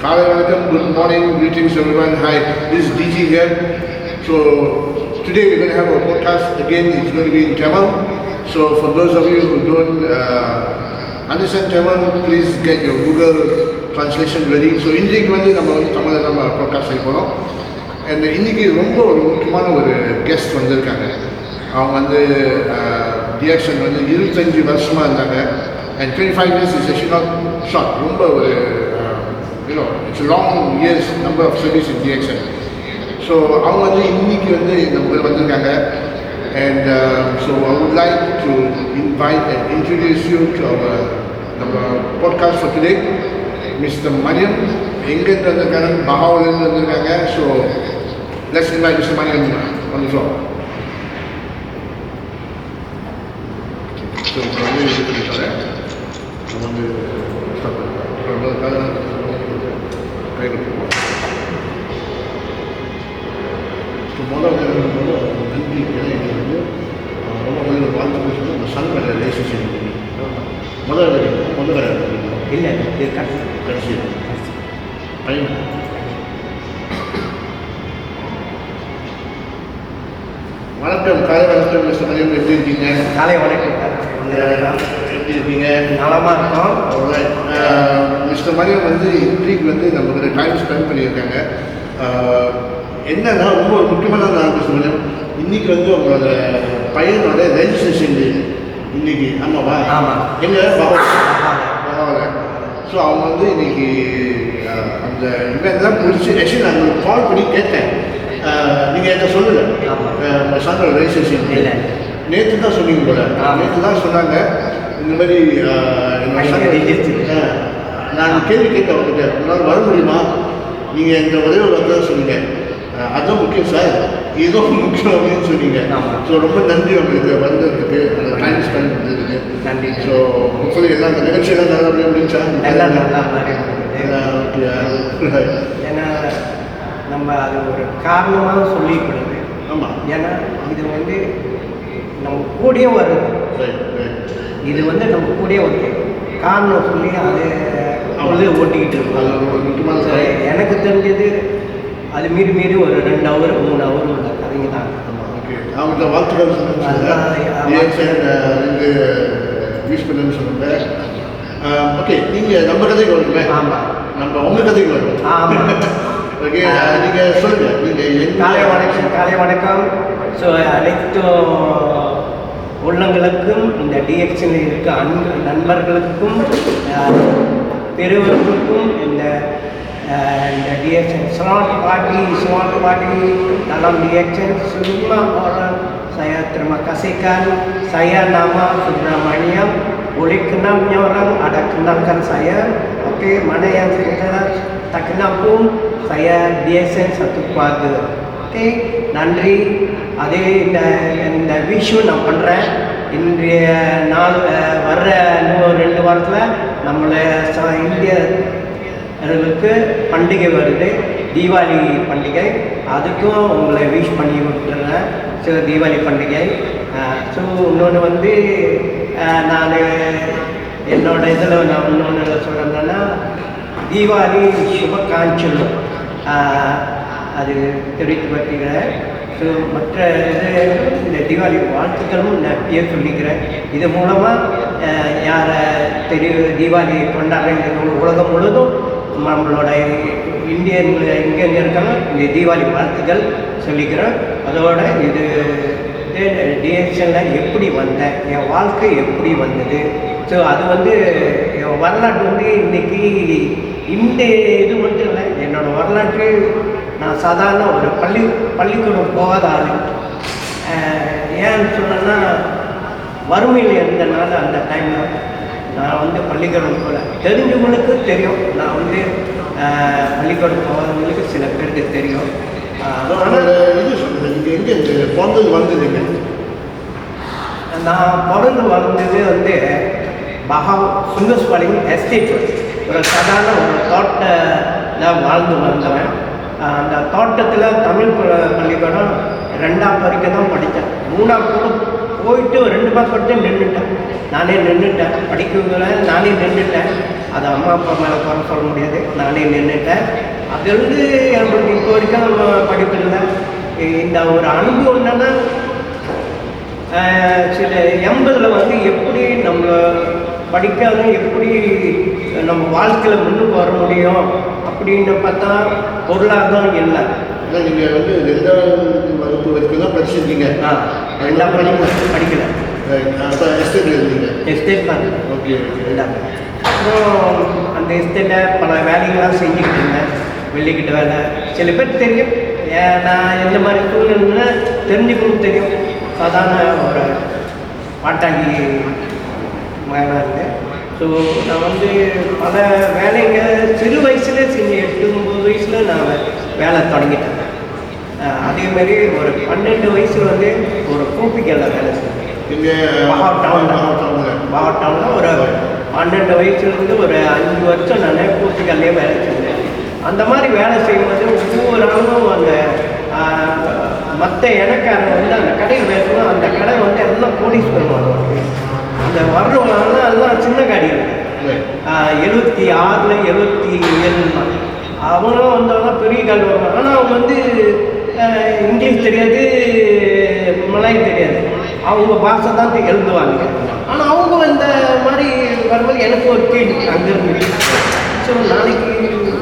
Good morning, greetings everyone. Hi, this is DG here. So today we're going to have a podcast again. It's going to be in Tamil. So for those of you who don't understand Tamil, please get your Google translation ready. So இன்றைக்கு வந்து நம்ம podcast செய்ய போகிறோம். And இன்றைக்கி ரொம்ப ஒரு முக்கியமான ஒரு கெஸ்ட் வந்திருக்காங்க. அவங்க வந்து டிஎக்ஷன் வந்து 25 வருஷமாக இருந்தாங்க. And 25 years is actually not short. ரொம்ப ஒரு it's a long years number of service in DXN. So அவங்க வந்து இன்னைக்கு வந்து நம்ம வந்திருக்காங்க. And so I would like to invite and introduce you to our podcast for today. Mr. Maniam, எங்கேருந்து வந்திருக்காங்க? பஹாவிலேருந்து வந்திருக்காங்க. So let's invite Mr. Maniam on the floor. So வந்து இது பண்ணிட்டாங்க. வந்து முதல்ல நன்றி வந்து ரொம்ப வாழ்த்து பேசுறது அந்த சன் வேலை ரிலேஷன்ஷிப் முதல்ல இல்லை கடைசி பையன். வணக்கம், காலை வணக்கம் மிஸ்டர் மணியம், எப்படி இருக்கீங்க? காலை வணக்கம், எப்படி இருக்கீங்க? நலமாக இருக்கோம். மிஸ்டர் மணியம் வந்து இன்றைக்கு வந்து நம்ம டைம் ஸ்பெண்ட் பண்ணியிருக்காங்க. என்னன்னா ரொம்ப ஒரு முக்கியமான நாள் மிஸ்டர் மணியம். இன்றைக்கி வந்து உங்களோட பையனோட ரெஜிஸ்ட்ரேஷன் இன்னைக்கு. ஆமாவா? ஆமாம். எங்கே? பரவாயில்ல. ஸோ அவங்க வந்து இன்னைக்கு அந்த இவெண்ட் தான் முடிச்சு. ஆக்சுவலி நான் உங்களுக்கு கால் பண்ணி கேட்டேன், நீங்கள் என்ன சொல்லலை சன்னோட ரெஜிஸ்ட்ரேஷன் இல்லை. நேற்று தான் சொன்னீங்க போல. நேற்று தான் சொன்னாங்க இந்த மாதிரி நான் கேள்வி கேட்டேன் அவங்ககிட்ட, உங்களால் வர முடியுமா? நீங்கள் இந்த ஒரே ஒரு தான் சொன்னீங்க, அதுதான் முக்கியம் சார், ஏதோ முக்கியம் அப்படின்னு சொன்னீங்க. ஸோ ரொம்ப நன்றி உங்களுக்கு வந்ததுக்கு, அந்த டைம் ஸ்பெண்ட் பண்ணுறதுக்கு நன்றி. ஸோ ஹோப்ஃபுல்லி எல்லாம் அந்த நிகழ்ச்சியெல்லாம் நல்லபடியாக முடிஞ்சா எல்லாம் நல்லா ஏன்னா நம்ம அது ஒரு காரணமாக சொல்லிக்கூடாது. ஆமாம், ஏன்னா இது வந்து நம்ம கூடயே வருது. இது வந்து நம்ம கூடயே வருது காரணம் சொல்லி அது ஓட்டிக்கிட்டு இருக்கோம். அது ஒரு முக்கியமான எனக்கு தெரிஞ்சது அது மீறி ஒரு 2 hour 3 hour உள்ள கதைங்க தான். ஓகே, அவங்கள்ட்ட வாழ்த்துக்கள் யூஸ் பண்ணுன்னு சொன்னாங்க. ஓகே, நீங்கள் நம்ம கதைக்கு வரணுமே. ஆமாம், நம்ம உங்கள் கதைக்கு வரணும். ஆமாம். ஓகே, நீங்கள் சொல்லுங்கள். நீங்கள் காலை வணக்கம். ஸோ அனைத்து உள்ளங்களுக்கும், இந்த டிஎக்ஷனில் இருக்க நண்பர்களுக்கும் பெரியவர்களுக்கும் இந்த DXN Slot Party dalam DXN semua orang saya terima kasihkan. Saya nama Subramaniam. Boleh kenalnya orang, ada kenalkan saya. Oke, mana yang saya tak kenal pun saya DXN satu keluarga. Oke, நன்றி. அதே இந்த விஷயம் நான் பண்ணுறேன். இன்றைய நாள் வர்ற இன்னும் 2 வாரத்தில் நம்மளை இந்தியர்களுக்கு பண்டிகை வருது, தீபாவளி பண்டிகை. அதுக்கும் உங்களை விஷ் பண்ணி விட்டுறேன். ஸோ தீபாவளி பண்டிகை. ஸோ இன்னொன்று வந்து நான் என்னோட இதில் நான் இன்னொன்று சொல்கிறேன்னா, தீபாவளி சுபகாஞ்சலும் அது தெரிவித்து பற்றிக்கிறேன். ஸோ மற்ற இந்த தீபாவளி வாழ்த்துக்களும் நான் சொல்லிக்கிறேன். இது மூலமாக யாரை தீபாவளி கொண்டாடுறேன் உலகம் முழுதும் நம்மளோட இந்தியன்கள் எங்கெங்கே இருக்காங்க இந்த தீபாவளி வாழ்த்துக்கள் சொல்லிக்கிறேன். அதோட இது டிஎக்ஷனில் எப்படி வந்தேன், என் வாழ்க்கை எப்படி வந்தது. ஸோ அது வந்து என் வரலாற்று வந்து இன்றைக்கி இந்த இது மட்டும் இல்லை, என்னோடய வரலாற்று. நான் சாதாரண ஒரு பள்ளிக்கூடம் போகாத ஆள். ஏன்னு சொன்னேன்னா, வறுமையில் இருந்தனால அந்த டைமில் நான் வந்து பள்ளிக்கூடம் போகல. தெரிஞ்சவங்களுக்கு தெரியும், நான் வந்து பள்ளிக்கூடம் போகாதவங்களுக்கு சில பேருக்கு தெரியும். நான் பிறந்து வளர்ந்தது வந்து சுங்கஸ்வாலிங் எஸ்டேட், ஒரு சாதாரண ஒரு தோட்டத்தில் வாழ்ந்து வந்தவன். அந்த தோட்டத்தில் தமிழ் பள்ளிக்கூடம் 2ஆம் வரைக்கும் தான் படித்தேன். 3ஆம் கூட போயிட்டு 2 மாதம் படித்து நின்றுட்டேன். நானே நின்றுட்டேன், படிக்கல நானே நின்றுட்டேன். அது அம்மா அப்பா மேலே குறை சொல்ல முடியாது, நானே நின்றுட்டேன். அதுலேருந்து நம்மளுக்கு இப்போ வரைக்கும் படிப்பு இல்லை. இந்த ஒரு அனுபவம் என்னென்னா, சில 80ல் வந்து எப்படி நம்ம படிக்காத எப்படி நம்ம வாழ்க்கையில் முன்னுக்கு வர முடியும் அப்படின்னு பார்த்தா பொருளாதாரம் இல்லை. நீங்கள் வந்து 2ஆம் வகுப்பு வரைக்கும் தான் படிச்சிருக்கீங்க. 2ஆம் வகுப்பு படிக்கலை. அப்போ எஸ்டேட்டில் இருந்தீங்க? எஸ்டேட் தான். ஓகே. எல்லாமே. அப்புறம் அந்த எஸ்டேட்டில் பல வேலைகள்லாம் செஞ்சுக்கிட்டு இருந்தேன். வெள்ளிக்கிட்ட வேலை சில பேர் தெரியும். நான் எந்த மாதிரி சூழ்நிலைன்னா தெரிஞ்சுக்கணும் தெரியும். சாதாரண ஒரு பாட்டாளி மகனாக இருந்தேன். ஸோ நான் வந்து பல வேலைங்க சிறு வயசுல செஞ்சு 8-9 வயசில் நான் வேலை தொடங்கிட்டேன். அதேமாதிரி ஒரு 12 வயசில் வந்து ஒரு கோப்பிக்கல்ல வேலை செஞ்சேன். மாவட்டம்ல ஒரு 12 வயசுலேருந்து ஒரு 5 வருஷம் நான் கோப்பிக்கல்லையே வேலை செஞ்சேன். அந்த மாதிரி வேலை செய்யும்போது ஒவ்வொரு நாளும் அந்த மற்ற இனக்காரங்க வந்து அந்த கடையில் பேசணும். அந்த கடை வந்து எல்லாம் கோடீஸ்வரன் வருவாங்க. அந்த வர்றவங்க எல்லாம் சின்ன காடிகள் 76 77 அவங்களும் வந்தவங்க பெரிய கால் வருவாங்க. ஆனால் அவங்க வந்து இங்கிலீஷ் தெரியாது, மலையம் தெரியாது, அவங்க பாஷை தான் எழுதுவாங்க. ஆனால் அவங்க இந்த மாதிரி வரும்போது எனக்கு ஒரு கேள்வி அங்கேருந்து. ஸோ நாளைக்கு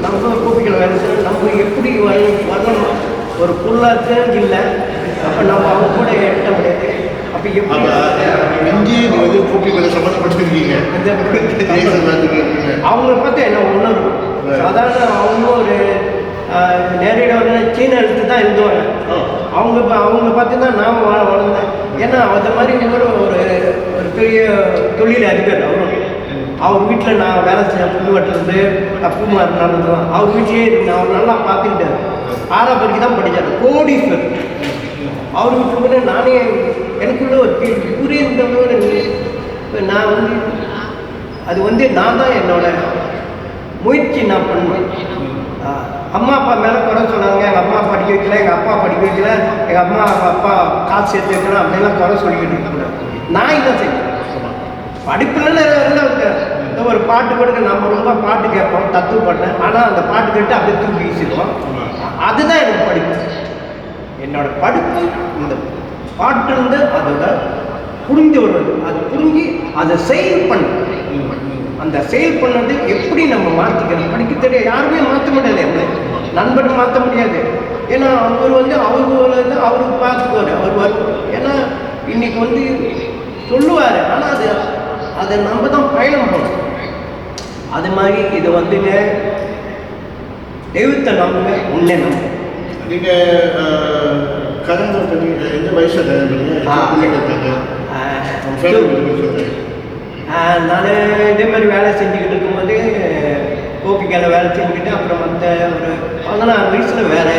நம்ம கோப்பிகள் வேலை செய்யணும், நம்ம எப்படி வரணும், ஒரு பொருளாதாரம் இல்லை. அப்போ நம்ம அவங்க கூட எட்ட முடியாது. அப்போ எப்படி இங்கேயே வந்து கோப்பிகளை சம்மந்தப்படுத்திருக்கீங்க. அவங்கள பார்த்து என்ன உணர்வு சாதாரண அவங்க ஒரு நேரடியாக சீன எடுத்து தான் எழுதுவாங்க. அவங்க பார்த்து தான் நான் வளர்ந்தேன். ஏன்னா அந்த மாதிரி ஒரு பெரிய தொழில் அதிபர் அவரும். அவர் வீட்டில் நான் வேலை செய்ய புதுவட்டிலிருந்து பூமார் நடந்ததான். அவர் வீட்லேயே அவர் நல்லா பார்த்துக்கிட்டார். 6ஆம் வரைக்கும் தான் படித்தார். கோடீஸ்வர் அவர் வீட்டுக்கு நானே எனக்குள்ள ஒரு கேள்வி புரியுன்றவங்க. நான் வந்து அது வந்து நான் தான் என்னோட முயற்சி நான் பண்ணுவேன். அம்மா அப்பா மேலே குறை சொன்னாங்க. எங்கள் அம்மா படிக்க வைக்கல, எங்கள் அப்பா படிக்க வைக்கல, எங்கள் அம்மா அப்பா காசு சேர்த்து வைக்கலாம் அப்படின்லாம் குறை சொல்லிக்கிட்டு இருக்கக்கூடாது. நான் என்ன செய்வேன், படிப்புல எல்லாம் ஒரு பாட்டு கொடுக்க நம்ம ரொம்ப பாட்டு கேட்போம், தத்துவ பாட்டேன். ஆனால் அந்த பாட்டு கேட்டு அப்படியே தூக்கி வீசிடுவோம். அதுதான் எனக்கு படிப்பு. என்னோட படிப்பு இந்த பாட்டு இருந்து அதோட புரிஞ்சு வருவது, அது புரிஞ்சு அதை செயல் பண்ணு. அந்த செயல் பண்ணது எப்படி நம்ம மாற்றிக்கணும். படிக்க தெரிய யாருமே மாற்ற முடியாது. எவ்வளோ நண்பன் மாற்ற முடியாது. ஏன்னா அவர் வந்து அவருக்கு பார்த்துக்குவார். அவர் ஏன்னா இன்னைக்கு வந்து சொல்லுவார், ஆனால் அதை நம்ம தான் பயணம் பண்ணணும். அது மாதிரி இது வந்துங்க தெய்வத்தை நம்புங்க, உன்னை நம்புங்க. நீங்கள் கல்யாணம் பண்ணி எந்த வயசில் நான் இதே மாதிரி வேலை செஞ்சுக்கிட்டு இருக்கும்போது கோப்பிக்கால வேலை செஞ்சுக்கிட்டு அப்புறம் மற்ற ஒரு 16 வயசில் வேறு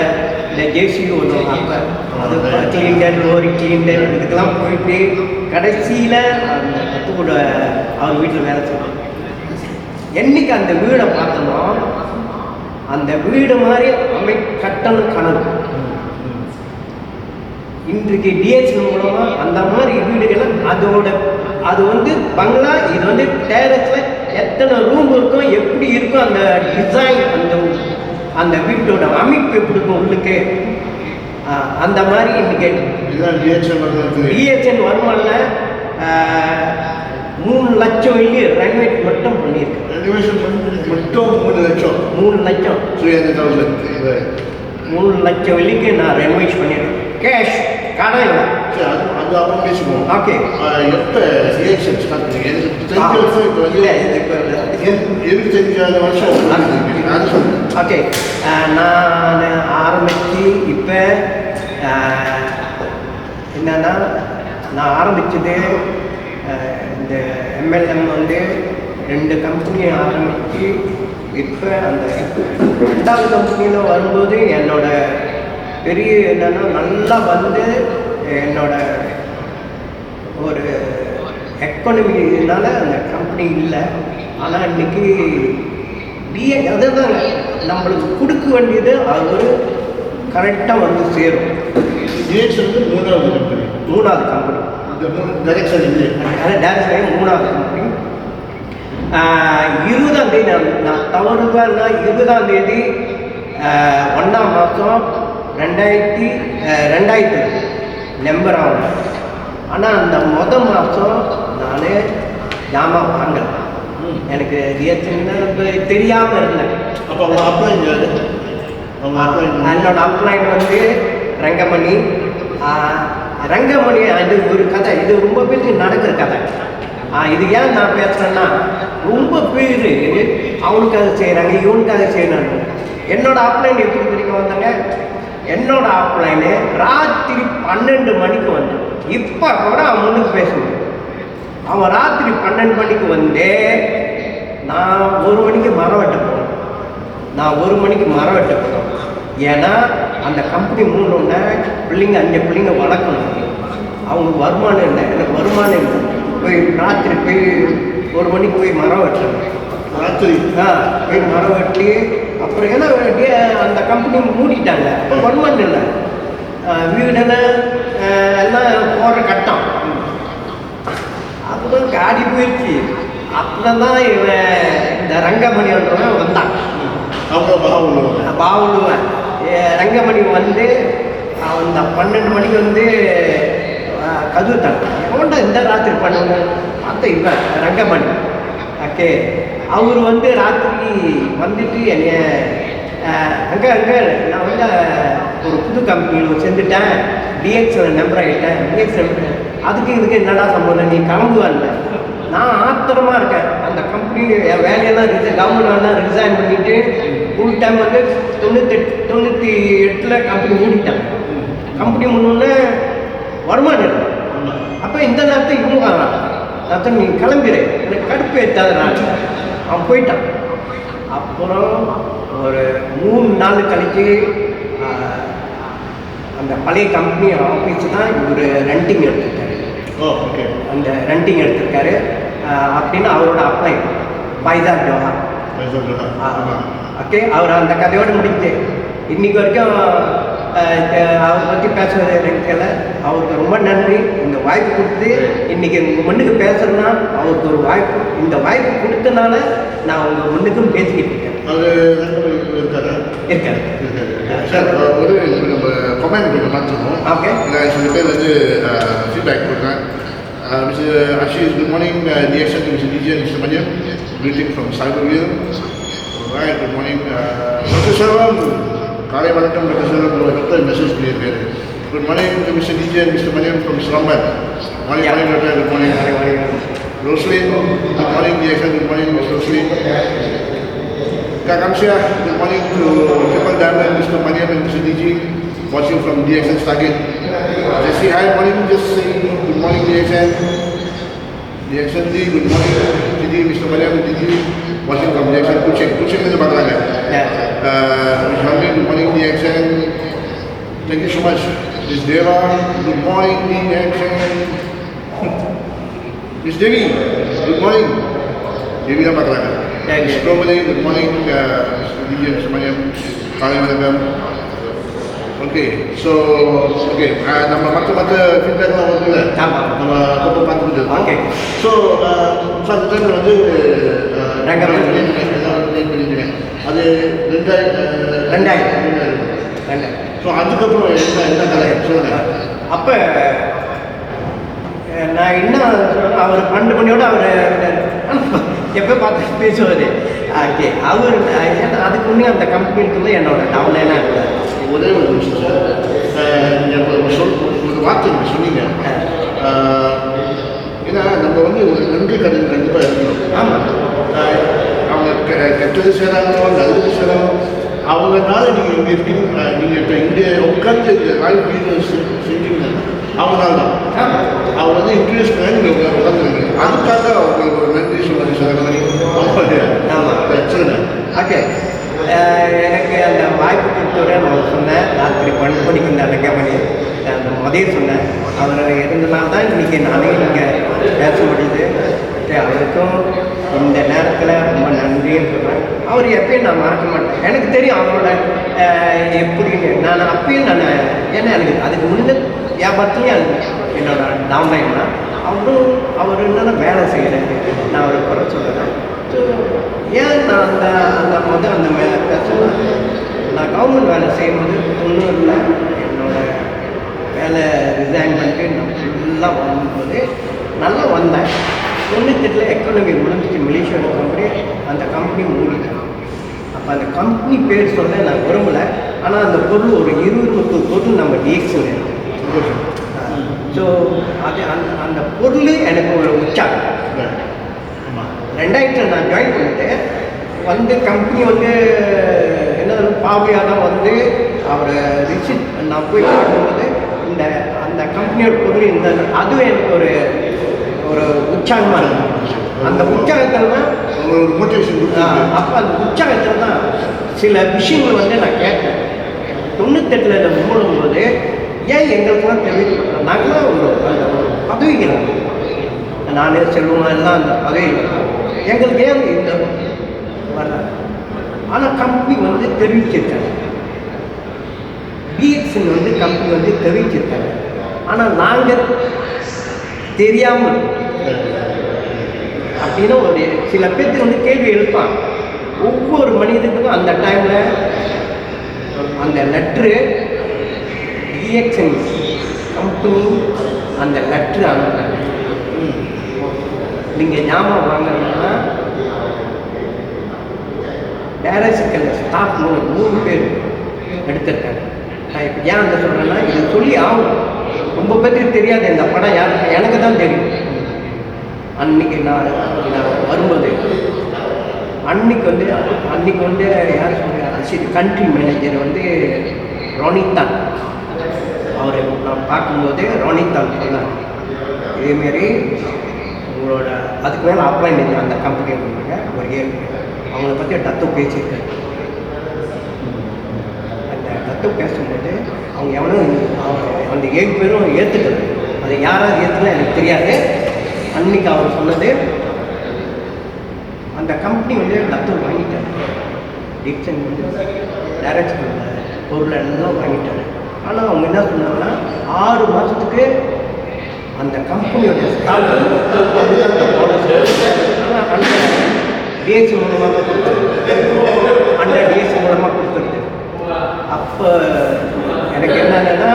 இந்த ஜேசிபி ஒன்று அப்போ அது கிளீண்டர் லோரி கிளீண்டர் இதுக்கெல்லாம் போயிட்டு கடைசியில் அந்த கத்துக்கூட அவர் வீட்டில் வேலை செய்வாங்க. என்னைக்கு அந்த வீடை பார்த்தோம்னா அந்த வீடு மாதிரி கட்டணும் கனவு. இன்றைக்கு டிஎஸ்எல் மூலமாக அந்த மாதிரி வீடுகளை அது வந்து பங்களா, இது வந்து டேரஸில் எத்தனை ரூம் இருக்கும், எப்படி இருக்கும், அந்த டிசைன், அந்த வீட்டோட அமைப்பு எப்படி இருக்கும் உள்ளுக்கு, அந்த மாதிரி இன்னைக்கு டிஎஸ்எல் வருமானில் 3 லட்சம் வெள்ளி ரெனோவேட் மட்டும் பண்ணியிருக்கேன். மட்டும் 3 லட்சம் 3 லட்சம் 3 லட்சம் வெள்ளிக்கு நான் ரெனோவேட் பண்ணியிருக்கேன். கேஷ் கடன் இல்லை. அது அப்புறம் பேசுவோம். ஓகே. எப்போ ரியாக்ஷன் ஸ்டார்ட் பண்ணீங்க? எதுக்கு தெரிஞ்சாத வருஷம் அது சொல்லுங்கள். ஓகே. நான் ஆரம்பித்து இப்போ என்னன்னா நான் ஆரம்பித்தது இந்த எம்எல்எம் வந்து 2 கம்பெனி ஆரம்பித்து இப்போ அந்த 2வது கம்பெனியில் வரும்போது என்னோட பெரிய என்னென்னா நல்லா வந்து என்னோட ஒரு எக்கானமினால அந்த கம்பெனி இல்லை. ஆனால் இன்றைக்கி அதுதாங்க நம்மளுக்கு கொடுக்க வேண்டியது அது கரெக்டாக வந்து சேரும். டிஎக்ஸ் வந்து 3வது கம்பெனி. 3வது கம்பெனி டைரக்ஷன் இல்லை. டைரக்ஷன் 3வது கம்பெனி. 20 20ஆம் தேதி நான் தவறுதான் 20ஆம் தேதி 1ஆம் மாதம் 2000 நம்பர் ஆகணும். ஆனால் அந்த மாதம் நான் ஜாமான் வாங்கலை. எனக்கு ரியாக்ஷன் தெரியாமல் இருந்தேன். அப்போ அவங்க அப்ளைன் யாரு? என்னோட அப்ளைன் வந்து ரங்கமணி. ரங்கமணி அது ஒரு கதை, இது ரொம்ப பேருக்கு நடக்கிற கதை. இது ஏன் நான் பேசுகிறேன்னா, ரொம்ப பேர் அவனுக்காக செய்கிறாங்க, இவனுக்காக செய்யறாங்க. என்னோட அப்ளைன் எப்படி தெரியும் வந்தாங்க? என்னோட அப்ளைனு ராத்திரி 12 மணிக்கு வந்தான். இப்போ கூட அவன் முன்னுக்கு பேசணும். அவன் ராத்திரி 12 மணிக்கு வந்து நான் 1 மணிக்கு மரம் வெட்ட போனேன். நான் 1 மணிக்கு மரம் வெட்ட போனேன். ஏன்னா அந்த கம்பெனி மூணுன்னா பிள்ளைங்க 5 பிள்ளைங்க வளர்க்கணும். அவங்களுக்கு வருமானம் இல்லை, எனக்கு வருமானம் இல்லை. போய் ராத்திரி போய் 1 மணிக்கு போய் மரம் வெட்டுறேன். ராத்திரி போய் மரம் வெட்டி அப்புறம் ஏன்னா அந்த கம்பெனி மூடிட்டாங்க. அப்போ வருமானம் இல்லை, வீடெல்லாம் எல்லாம் போடுற கட்டம். அப்போதான் காடி போயிடுச்சு. அப்புறம் தான் இவன் இந்த ரங்கமணின்றவன் வந்தான். பாவுடுவன் ரங்கமணி வந்து அவன் இந்த 12 மணிக்கு வந்து கதுவிட்டான். எவன்டா இந்த ராத்திரி 12 பார்த்தா இவன் ரங்கமணி. ஓகே, அவர் வந்து ராத்திரி வந்துட்டு என்னைய அங்கே நான் வந்து ஒரு புது கம்பெனியில் சேர்ந்துட்டேன், டிஎக்ஸில் நம்பர் ஆகிட்டேன். டிஎக்ஸ் நம்பர் அதுக்கு இதுக்கு என்னடா சம்பந்தம், நீ கிளம்புவான்ல. நான் ஆத்திரமாக இருக்கேன். அந்த கம்பெனி வேலையெல்லாம் கவர்மெண்ட் வேலைலாம் ரிசைன் பண்ணிவிட்டு ஃபுல் டைம் வந்து 98 கம்பெனி மூடிட்டாங்க. கம்பெனி முன்னே வருமானம் இல்லை. அப்போ இந்த நேரத்தை இவங்க வரான். நேரத்தை நீ கிளம்பிடு, எனக்கு கடுப்பு ஏற்றாதான். அவன் போயிட்டான். அப்புறம் ஒரு 3 நாள் கழிச்சு அந்த பழைய கம்பெனி ஆஃபீஸ் தான் இவர் ரெண்டிங் எடுத்திருக்காரு. ஓகே, அந்த ரெண்டிங் எடுத்திருக்காரு அப்படின்னு அவரோட அப்ளை பைசார் ஜோஹா. ஓகே, அவர் அந்த கதையோடு முடிஞ்சு இன்னைக்கு வரைக்கும் அவரை பற்றி பேசுவது எனக்கு தெரியல. அவருக்கு ரொம்ப நன்றி இந்த வாய்ப்பு கொடுத்து இன்னைக்கு உங்கள் முன்னுக்கு பேசுறேன்னா அவருக்கு ஒரு வாய்ப்பு, இந்த வாய்ப்பு கொடுத்தனால நான் உங்கள் முன்னுக்கும் பேசிக்கிட்டு இருக்கேன். அது இருக்காரு இருக்காரு ஒரு நம்ம கமெண்ட் கொஞ்சம் பார்த்துருக்கோம். ஓகே, நான் சில பேர் வந்து ஃபீட்பேக் கொடுக்குறேன். Mr. Ashish, good morning. Reaction to Mr. DJ and Mr. Maniam. Greeting from Cyberville. Alright, good morning. Dr. Sarvam, Kale Vanakkam, Dr. Sarvam, Dr. Message clear. Good morning to Mr. DJ and Mr. Maniam from Sramban. Morning, morning, Dr. Good morning. Roslyn, good morning. Reaction, good morning, Mr. Roslyn. Kakamsia, good morning to Triple Diamond, Mr. Maniam and Mr. DJ. Watching from DXN Stargate. Jesse, hi, morning. Just saying good morning, DXN. DXN D, good morning. DD, Mr. Mariam, DD. Watching from DXN Kuching. Kuching is the Bangladesh. Ms. Hamid, good morning, DXN. Thank you so much. Ms. Deva, good morning, DXN. Ms. Devi, good morning. Devi is Bangladesh. Ms. Promali, good morning. Mr. DJ, Mr. Mariam. Kali Vanakkam. Okay, so okay, நம்ம மற்ற ஃபீட்பேக்லாம் வந்து நம்ம ரொம்ப பார்த்துக்கிட்டு இருக்கோம். Okay, so அந்த டைமில் வந்து அது 2000. ஸோ அதுக்கப்புறம் என்ன கதை சொல்லுங்கள். அப்போ நான் என்ன சொல்கிறேன், அவர் 12 மணியோட அவர் எப்போ பார்த்து பேசுவார். ஓகே, அவர் ஏன்னா அதுக்கு முன்னே அந்த கம்பெனிக்குள்ளே என்னோட டவுன்லைனாக இருந்தார். ஒரே ஒரு நிமிஷம் சார், நீங்கள் ஒரு வார்த்தை நீங்கள் சொன்னீங்க. ஏன்னா நம்ம வந்து ஒரு நன்றி கடன் கண்டிப்பாக இருக்கணும். ஆமாம், அவங்க கெட்டது செய்கிறாங்களோ நல்லது செய்கிறாங்களோ அவங்கனால நீங்கள் இங்கே இருக்கீங்க. நீங்கள் இப்போ இங்கே உட்காந்து லைஃப் வீடியோஸ் செஞ்சீங்கன்னா அவங்களால தான். அவங்க வந்து இன்ட்ரடியூஸ் பண்ணி நீங்கள் உட்காந்துருக்கீங்க. அதுக்காக அவங்களுக்கு ஒரு நன்றி சொல்லுங்கள் சார். ஆமாம், சொல்லுங்கள். ஓகே, எனக்கு அந்த வாய்ப்பு கொடுத்தோட நான் சொன்னேன். ராத்திரி 12 மணிக்கு இந்த ரங்கமணி அந்த முதல் சொன்னேன். அவர் இருந்தனால தான் இன்றைக்கி நானே இங்கே பேச முடியுது. அவருக்கும் இந்த நேரத்தில் ரொம்ப நன்றின்னு சொல்கிறேன். அவர் எப்பயும் நான் மறக்க மாட்டேன். எனக்கு தெரியும் அவரோட எப்படின்னு. நான் அப்பயும் நான் ஏன்னா எனக்கு அதுக்கு முன்னே வியாபாரத்துலேயும் என்னோட டவுன்லைன்னா அவர் என்னென்ன வேலை செய்கிறேன் நான் அவரை குறை சொல்கிறேன். ஸோ ஏன் பார்க்கும்போது அந்த பேசலாம். நான் கவர்மெண்ட் வேலை செய்யும்போது 90ல் என்னோட வேலை ரிசைன் பண்ணிட்டு நான் ஃபுல்லாக வரும்போது நல்லா வந்தேன். 98ல் எக்கானமி முடிஞ்சிச்சு. மலேசியா கம்பெனி, அந்த கம்பெனி மூடிட்டேன். அப்போ அந்த கம்பெனி பேர் சொல்ல நான் விரும்பலை. ஆனால் அந்த பொருள் ஒரு 20-30 பொருள் நம்ம டிஎக்ஸில் இருக்குது. ஸோ அது அந்த பொருள் எனக்கு ஒரு உற்சாகம். 2000 நான் ஜாயின் பண்ணிட்டேன். வந்து கம்பெனி வந்து என்ன பாவையாக தான் வந்து அவர் ரிசிட் நான் போய் பார்க்கும்போது அந்த கம்பெனியோட பொருள் இந்த அதுவும் எனக்கு ஒரு ஒரு உற்சாகமாக இருக்கும். அந்த உற்சாகத்தில் தான் அப்போ அந்த உற்சாகத்தில் தான் சில விஷயங்கள் வந்து நான் கேட்டேன். 98ல் மூடும்போது ஏன் எங்களுக்கெல்லாம் தெரிவிக்கணும், நாங்களாம் ஒரு அந்த ஒரு பதவிகள் நானே செல்வம் எல்லாம் அந்த பதவிகள் எங்களுக்கு ஏன் இந்த வரல. ஆனால் கம்பெனி வந்து தெரிவிச்சிருக்காங்க, பிஎக்ஸின் வந்து கம்பெனி வந்து தெரிவிச்சிருக்காங்க. ஆனால் நாங்கள் தெரியாமல் அப்படின்னு ஒரு சில பேருக்கு வந்து கேள்வி எழுப்பான். ஒவ்வொரு மனிதனுக்கும் அந்த டைமில் அந்த லெட்ரு டிஎக்ஸின் கம்பெனி அந்த லெட்ரு அனுப்புறாங்க. நீங்கள் ஞாபகம் வாங்கினா டைரக்ஷன் ஸ்டாஃப் 3 பேர் எடுத்திருக்காங்க. நான் இப்போ ஏன் அந்த சொல்கிறேன்னா இதை சொல்லி ஆகும். ரொம்ப பேருக்கு தெரியாது இந்த படம் யாருக்கு, எனக்கு தான் தெரியும். அன்றைக்கி நான் வரும்போது அன்றைக்கி வந்து யார் சொல்கிறார், கண்ட்ரி மேனேஜர் வந்து ரோனித்தான். அவரை நான் பார்க்கும்போது ரோனித்தான் சொன்னார், இதேமாரி உங்களோட அதுக்கு மேலே அப்பாயின்மெண்ட் அந்த கம்பெனியில் கொடுங்க ஒரு 7 பேர் அவங்கள பற்றி தத்துவ பேசியிருக்காரு. அந்த தத்துவ பேசும்போது அவங்க எவனும் அந்த 7 பேரும் ஏற்றுக்கல. அது யாராவது ஏற்றுக்கலாம் எனக்கு தெரியாது. அன்றைக்கி அவர் சொன்னது அந்த கம்பெனி வந்து தத்துவம் வாங்கிட்டார். டிக்சன் வந்து டைரக்ஷன் பொருள் எல்லாம் வாங்கிட்டார். ஆனால் அவங்க என்ன சொன்னாங்கன்னா 6 மாதத்துக்கு அந்த கம்பெனியோடைய ஸ்டாக் அந்த போனஸ் ஆனால் அந்த டிஎஸ்சி மூலமாக கொடுத்துருது, அந்த டிஎஸ்சி மூலமாக கொடுத்துருது. அப்போ எனக்கு என்னன்னா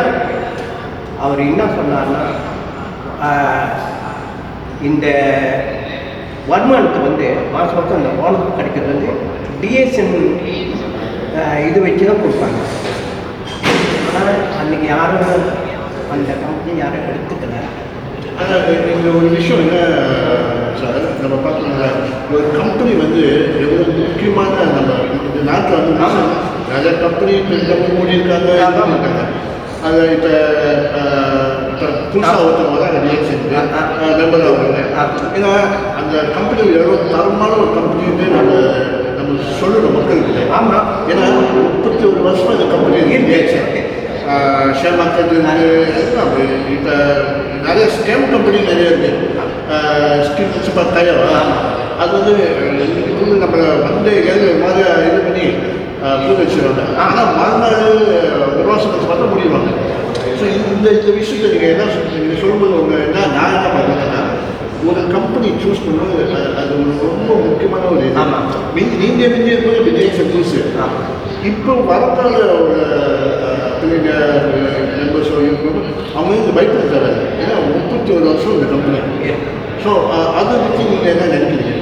அவர் என்ன சொன்னார்னா இந்த வருமானத்துக்கு வந்து மாதம் அந்த போனஸ் கிடைக்கிறது வந்து டிஎஸ்என் இது வச்சு தான் கொடுப்பாங்க. ஆனால் அன்றைக்கி யாரும் அந்த கம்பெனி யாரும் எடுத்துக்கல. ஆனால் இந்த ஒரு விஷயம் என்ன சார், நம்ம பார்த்தோம்னா ஒரு கம்பெனி வந்து எவ்வளோ முக்கியமான நம்ம இந்த நாட்டில் வந்து நிறைய கம்பெனி மூடியிருக்காங்க இருக்காங்க. அது இப்போ புதுசாக ஒருத்தவங்க தான் டிஎக்ஸன் மெம்பர் ஆகுறாங்க. ஏன்னா அந்த கம்பெனி எவ்வளோ தரமான ஒரு கம்பெனி நம்ம சொல்லணும் மக்களுக்கு. ஆமாம், ஏன்னா 31 வருஷமாக இந்த கம்பெனி டிஎக்ஸன் ஷேர் மார்க்கெட் இருக்குது. இப்போ நிறைய ஸ்கேம் கம்பெனி நிறைய இருக்குது. ஸ்கீம் சூப்பர் டயர் அது வந்து நம்ம வந்து ஏழு மாதிரி இது பண்ணி பூ வச்சுருவாங்க. ஆனால் மறுநாள் 1 வருஷம் பண்ண முடியுவாங்க. ஸோ இந்த விஷயத்தை நீங்கள் என்ன நீங்கள் சொல்லும்போது உங்கள் நான் என்ன பண்ணுறேன்னா ஒரு கம்பெனி சூஸ் பண்ணும்போது அது ஒரு ரொம்ப முக்கியமான ஒரு இது. நீங்கள் இருக்கும்போது டிஎக்ஸன் புதுசு. இப்போ வரக்கால ஒரு மெம்பர்ஸ் இருக்கும்போது அவங்க இந்த பயப்பட தேவை. ஏன்னா 31 வருஷம் இந்த கம்பெனி. ஸோ அதை பற்றி நீங்கள் என்ன நினைக்கிறீங்க?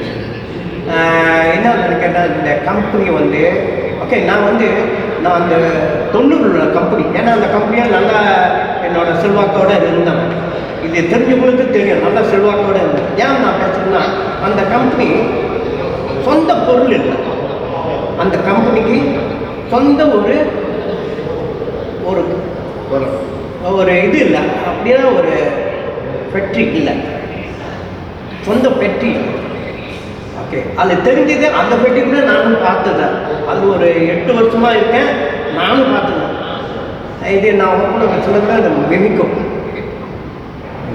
என்ன நினைக்கிறேன், இந்த கம்பெனி வந்து ஓகே நான் அந்த 90 கம்பெனி, ஏன்னா அந்த கம்பெனியாக நல்லா என்னோட செல்வாக்கோடு இருந்தேன். இது தெரிஞ்சவங்களுக்கு தெரியும், நல்லா செல்வாக்கோடு இருந்தேன். ஏன் நான் பேசுகிறேன்னா அந்த கம்பெனி சொந்த பொருள் இல்லை. அந்த கம்பெனிக்கு சொந்த ஒரு ஒரு இது இல்லை, அப்படின்னா ஒரு ஃபேக்ட்ரி இல்லை, சொந்த ஃபேக்ட்ரி. ஓகே, அது தெரிஞ்சது. அந்த ஃபேக்ட்ரி கூட நானும் பார்த்ததேன். அது ஒரு 8 வருஷமாக இருக்கேன், நானும் பார்த்தேன். இது நான் ஓப்பன் சொன்னதுல அந்த மெமிக்கோ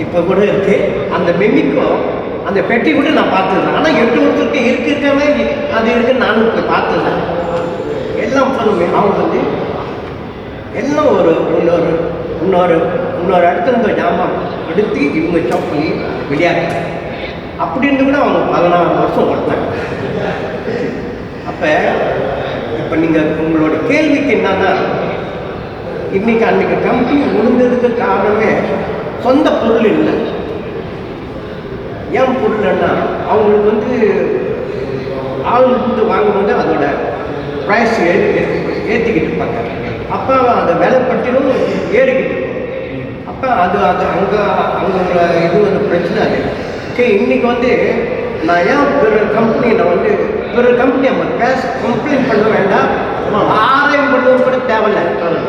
இப்போ கூட இருக்குது. அந்த மெமிக்கோ அந்த பெட்டி கூட நான் பார்த்தேன். ஆனால் 8 வருஷத்துக்கு இருக்காமே அது இருக்குன்னு நானும் போய் பார்த்தேன். எல்லாம் பண்ணுவேன். அவங்க வந்து எல்லாம் ஒரு இன்னொரு இடத்துல இருந்த ஜாமான் எடுத்து இவங்க சாப் பண்ணி விளையாட்டு அப்படி இருந்து கூட அவங்க 16 வருஷம் ஓட்டாங்க. அப்போ இப்போ நீங்கள் உங்களோட கேள்விக்கு என்னன்னா, இன்னைக்கு அன்றைக்கி கம்பெனி விழுந்ததுக்கு காரணமே சொந்த பொருள் இல்லை. ஏன் பொருள்னா, அவங்களுக்கு வந்து ஆள் கொடுத்து வாங்கும்போது அதோட ப்ரைஸ் ஏற்றிக்கிட்டு இருப்பாங்க. அப்போ அந்த விலைப்பட்டிலும் ஏறிக்கிட்டு இருக்கும். அப்போ அது அங்கே இது வந்து பிரச்சனை அது. ஓகே, இன்றைக்கி வந்து நான் ஏன் பிற கம்பெனியில் வந்து பிற கம்பெனி நம்ம கம்ப்ளைண்ட் பண்ண வேண்டாம், ஆராயம் பண்ணவும் கூட தேவையில்லை.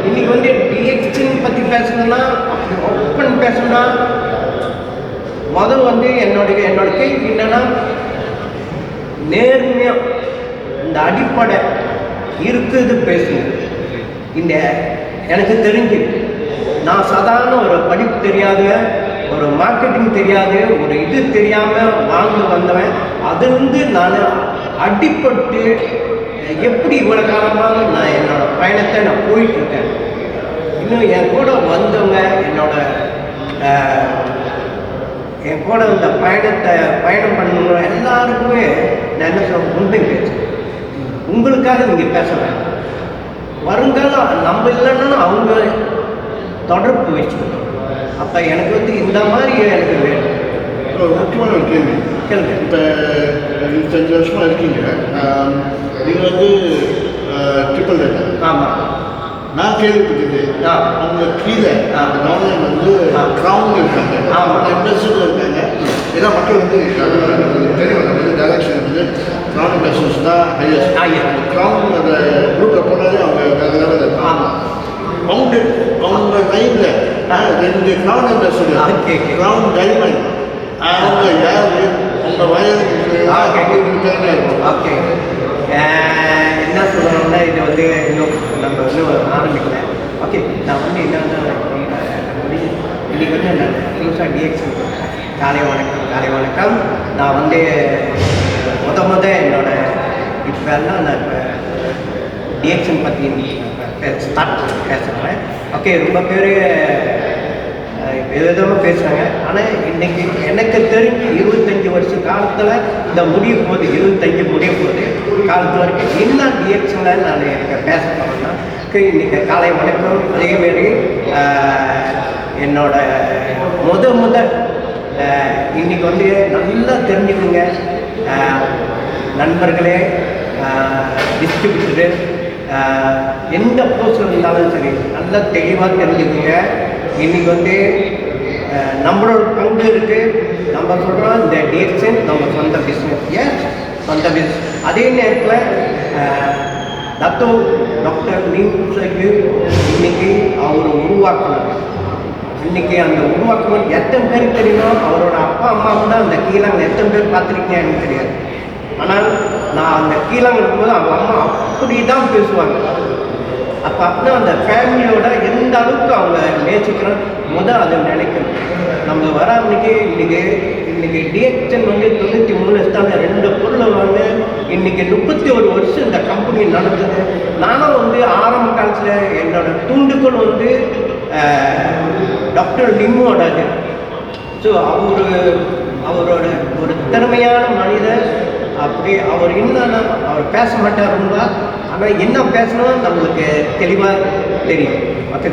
இன்றைக்கி வந்து டிஎக்ஷன் பற்றி பேசணும்னா, அப்படி ஓப்பன் பேசணும்னா, முதல் வந்து என்னோட கேள்வி என்னன்னா, நேர்மையாக இந்த அடிப்படை இருக்குது பேசுங்க. இந்த எனக்கு தெரிஞ்சு நான் சாதாரண ஒரு படிப்பு தெரியாத, ஒரு மார்க்கெட்டிங் தெரியாது, ஒரு இது தெரியாமல் வாழ்ந்து வந்தவன். அதுலேருந்து நான் அடிப்பட்டு எப்படி இவ்வளோ காலமாக நான் என்னோடய பயணத்தை நான் போயிட்டுருக்கேன். இன்னும் என் கூட வந்தவங்க என் கூட இந்த பயணம் பண்ணவங்க எல்லாருக்குமே நான் என்ன சொல்ல உண்மை பேசுகிறேன். உங்களுக்காக நீங்கள் பேச வேண்டாம். வருங்காலம் நம்ம இல்லைன்னா அவங்க தொடர்பு வச்சுக்கணும். அப்போ எனக்கு வந்து இந்த மாதிரி எனக்கு வேணும். முக்கியமான ஒரு கேள்வி கேளுங்க. இப்போ 25 வருஷமாக இருக்கீங்க, நீங்கள் வந்து ட்ரிபிள் ரைட்டர். ஆமாம், நான் கேள்விப்பட்டது அவங்க கீழே கவர்மெண்ட் வந்து க்ரௌண்ட் இருக்காங்க, அவங்க இண்டஸ்ட்ரியில் இருக்காங்க. ஏன்னா மக்கள் வந்து தெரியும், நம்ம வந்து டைரக்ஷன் வந்து க்ரௌண்ட் இண்டஸ்ட்ரீஸ் தான் ஹையஸ்ட். க்ரௌண்ட் அந்த குரூப்பில் போனாலே அவங்க வேறு லெவலில் இருக்காங்க. அவங்க லைனில் 2 க்ரௌண்ட் இண்டஸ்ட்ரி, க்ரௌண்ட் டைமண்ட், அவங்க யார் உங்கள் வயதுக்கு ஓகே. என்ன சொல்லணும்னா, இது வந்து நம்ம ஆரம்பிக்கல. ஓகே, நான் வந்து என்னன்னா, இன்றைக்கி வந்து நான் புதுசாக டிஎக்ஷன் காலை வணக்கம். நான் வந்து முத இப்போல்லாம் நான் இப்போ டிஎக்ஷன் பற்றி ஸ்டார்ட் பேசுகிறேன். ஓகே, ரொம்ப பேர் விதமாக பேசுகிறாங்க. ஆனால் இன்றைக்கி எனக்கு தெரிஞ்சு 25 வருஷ காலத்தில் இந்த முடிய போகுது, 25 முடிய போகுது காலத்து வரைக்கும் என்ன டிஎக்ஷனில் நான் எனக்கு பேச போகிறேன்னா, இன்றைக்கி காலை வணக்கம். அதேமாரி என்னோட முதல் இன்றைக்கி வந்து நல்லா தெரிஞ்சுக்குங்க நண்பர்களே, டிஸ்ட்ரிபியூட்டரு, எந்த போஸ்டில் இருந்தாலும் சரி நல்லா தெளிவாக தெரிஞ்சுக்குங்க. இன்றைக்கி வந்து நம்மளோட பங்கு இருக்குது. நம்ம சொல்கிறோம் இந்த டிஎக்ஷன் நம்ம சொந்த பிஸ்னஸ், சொந்த பிஸ்னஸ். அதே நேரத்தில் டாக்டர் நீங்க இன்னைக்கு அவர் உருவாக்கணும். இன்றைக்கி அந்த உருவாக்கணும் எத்தனை பேருக்கு தெரியுமோ, அவரோட அப்பா அம்மா கூட அந்த கீழாங்க எத்தனை பேர் பார்த்துருக்கீங்க எனக்கு தெரியாது. ஆனால் நான் அந்த கீழாங்க இருக்கும்போது அவங்க அம்மா அப்படி தான் பேசுவாங்க. அப்போ அப்படின்னா அந்த ஃபேமிலியோட எந்த அளவுக்கு அவங்க நேசிக்கிறோம் அதை நினைக்கணும். நம்ம வர இன்னைக்கு டிஎக்ஷன் வந்து 93 தான் 2 பொருளை வந்து இன்றைக்கி 31 வருஷம் இந்த கம்பெனி நடந்தது. நானும் வந்து ஆரம்ப காலத்தில் என்னோட தூண்டுகோள் வந்து டாக்டர் லிம்மோடது. ஸோ அவரோட ஒரு திறமையான மனிதர். அப்படி அவர் என்னன்னா அவர் பேச மாட்டாருங்களா, ஆனால் என்ன பேசணும் நம்மளுக்கு தெளிவாக தெரியும். ஓகே,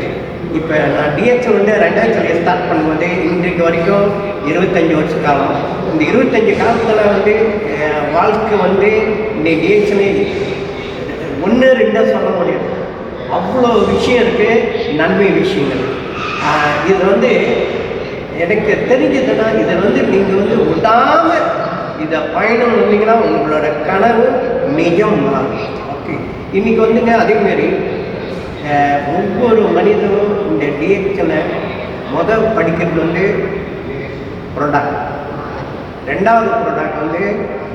இப்போ நான் டிஎக்ஷன் வந்து 2000 ஸ்டார்ட் பண்ணும்போது இன்றைக்கு வரைக்கும் 25 வருஷ காலம். இந்த 25 காலத்தில் வந்து வாழ்க்கை வந்து இந்த டிஎக்ஷனே 1-2 சொல்ல முடியாது. அவ்வளோ விஷயம் இருக்குது, நன்மை விஷயங்கள். இது வந்து எனக்கு தெரிஞ்சதுன்னா, இதில் வந்து நீங்கள் வந்து விடாமல் இதை பயணம் வந்தீங்கன்னா உங்களோட கனவு நிஜம் மாறும். ஓகே, இன்றைக்கி வந்துங்க அதேமாரி ஒவ்வொரு மனிதனும் இந்த டிஎக்ஷனை படிக்கிறது வந்து ப்ராடக்ட், 2வது ப்ராடக்ட் வந்து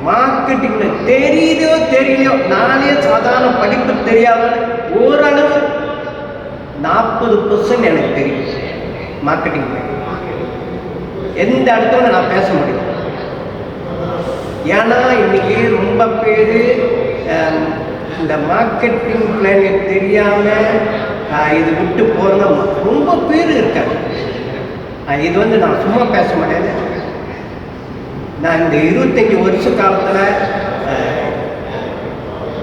மார்க்கெட்டிங்கில் தெரியலையோ நானே சாதாரண படிப்பு தெரியாத ஓரளவு 40% எனக்கு தெரியும் மார்க்கெட்டிங். எந்த இடத்துல நான் பேச முடியும். ஏன்னா இன்றைக்கி ரொம்ப பேர் இந்த மார்க்கெட்டிங் பிளான் தெரியாமல் இது விட்டு போகிறவங்க ரொம்ப பேர் இருக்காங்க. இது வந்து நான் சும்மா பேச மாட்டேன். நான் இந்த 25 வருஷ காலத்தில்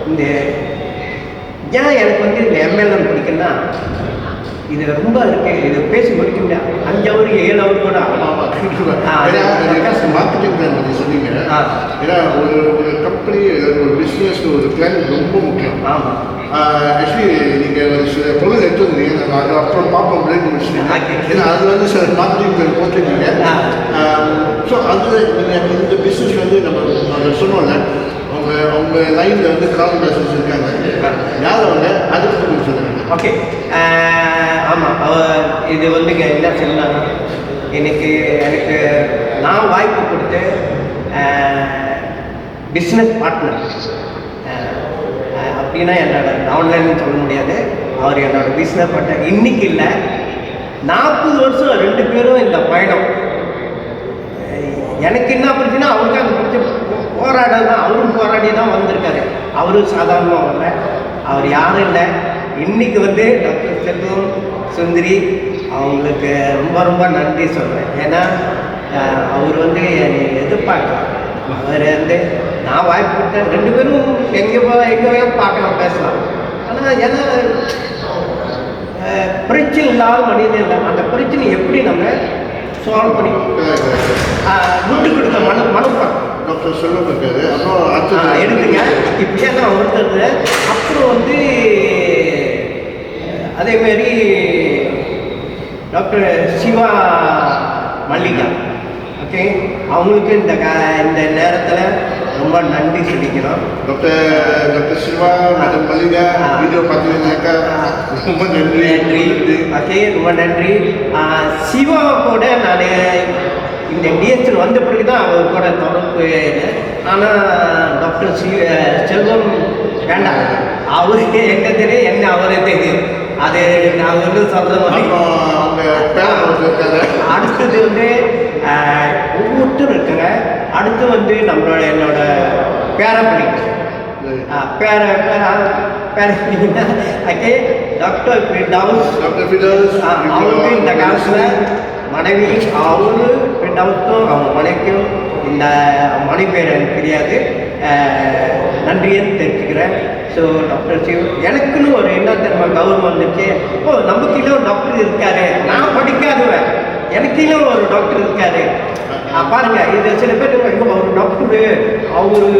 இந்த ஏன் எனக்கு வந்து இந்த எம்எல்எம் பிடிக்குன்னா இது ரொம்ப இருக்கு, இது பேசி முடிக்க முடியாது. 5 hour 7 hour கூட மார்க்கெட்டிங் பிளான் பற்றி சொன்னீங்க. ஏன்னா ஒரு கம்பெனி ஒரு பிஸ்னஸ் ஒரு பிளான் ரொம்ப முக்கியம். ஆமாம். ஆக்சுவலி நீங்கள் ஒரு சில பொருள் எடுத்துருந்தீங்க, நாங்கள் அதை அப்புறம் பார்ப்போம் பிரேக் முடிச்சுட்டீங்க. ஏன்னா அது வந்து சில மார்க்கெட்டிங் பிளான் போட்டுருக்கீங்க. ஸோ அது நீங்கள் இந்த பிஸ்னஸ் வந்து நம்ம சொன்னோம்ல, அவங்க லைனில் வந்து கால் பேசன்ஸ் இருக்காங்க, யார் அவங்க அதுக்கு கொஞ்சம் சொல்லுங்கள். ஓகே. ஆமாம், இது வந்துங்க என்ன சொன்னாங்க, எனக்கு நான் வாய்ப்பு கொடுத்து பிஸ்னஸ் பார்ட்னர் அப்படின்னா என்னோட ஆன்லைன்னு சொல்ல முடியாது, அவர் என்னோட பிஸ்னஸ் பார்ட்னர். இன்னைக்கு இல்லை, 40 வருஷம் 2 பேரும் இந்த பயணம். எனக்கு என்ன பிரச்சனை, அவருக்கு அந்த பிரச்சனை போராட தான், அவரும் போராடி தான் வந்திருக்காரு. அவரும் சாதாரணமாக வரல, அவர் யாரும் இல்லை. இன்னைக்கு வந்து டாக்டர் செல்வம் சுந்தரி அவங்களுக்கு ரொம்ப ரொம்ப நன்றி சொல்கிறேன். ஏன்னா அவர் வந்து என்னை எதிர்பார்க்கலாம். அவர் வந்து நான் வாய்ப்பு கொடுத்தேன், 2 பேரும் எங்கே பார்க்கலாம், பேசலாம். ஆனால் ஏன்னா பிரச்சனை இல்லாத மனிதன் இல்லை. அந்த பிரச்சனை எப்படி நம்ம சால்வ் பண்ணி விட்டு கொடுத்த மனப்பாக்கம் டாக்டர் செல்வம் இருக்காரு. அப்புறம் எடுத்துங்க இப்படியே தான் ஒருத்தர். அப்புறம் வந்து அதேமாரி டாக்டர் சிவா மல்லிகா, ஓகே, அவங்களுக்கு இந்த நேரத்தில் ரொம்ப நன்றி சொல்லிக்கிறோம். Doctor Siva madam Mallika video பார்த்தீங்கன்னாக்கா ரொம்ப நன்றி. ஓகே, ரொம்ப நன்றி. சிவா கூட நான் இந்த டிஎஸ்எல் வந்த பிறகு தான் அவர் கூட தொடர்பு. ஆனால் டாக்டர் செல்வம் வேண்டாம், அவருக்கு எங்கே தெரியும், என்ன அவரே தெரியும். அது நான் வந்து சொல்கிற மாதிரி அடுத்தது வந்து ஒவ்வொருத்தரும் இருக்குங்க. அடுத்து வந்து என்னோட பேரப்படி ஓகே, டாக்டர் ஃபிர்டவுஸ் அவருக்கு இந்த காலத்தில் மனைவி, அவரு ஃபிர்டவுஸும் அவங்க மனைவிக்கும் இந்த மனைவி பேர் எனக்கு தெரியாது, நன்றியை தெரிஞ்சுக்கிறேன். ஸோ டாக்டர் சிவ் எனக்குன்னு ஒரு என்ன தெரியுமா கௌரவம் வந்துச்சு. நம்ம கீழே ஒரு டாக்டர் இருக்காரு, நான் படிக்காதுவேன், எனக்கு கீழே ஒரு டாக்டர் இருக்காரு. பாருங்க, இது சில பேர் ஒரு டாக்டரு அவரு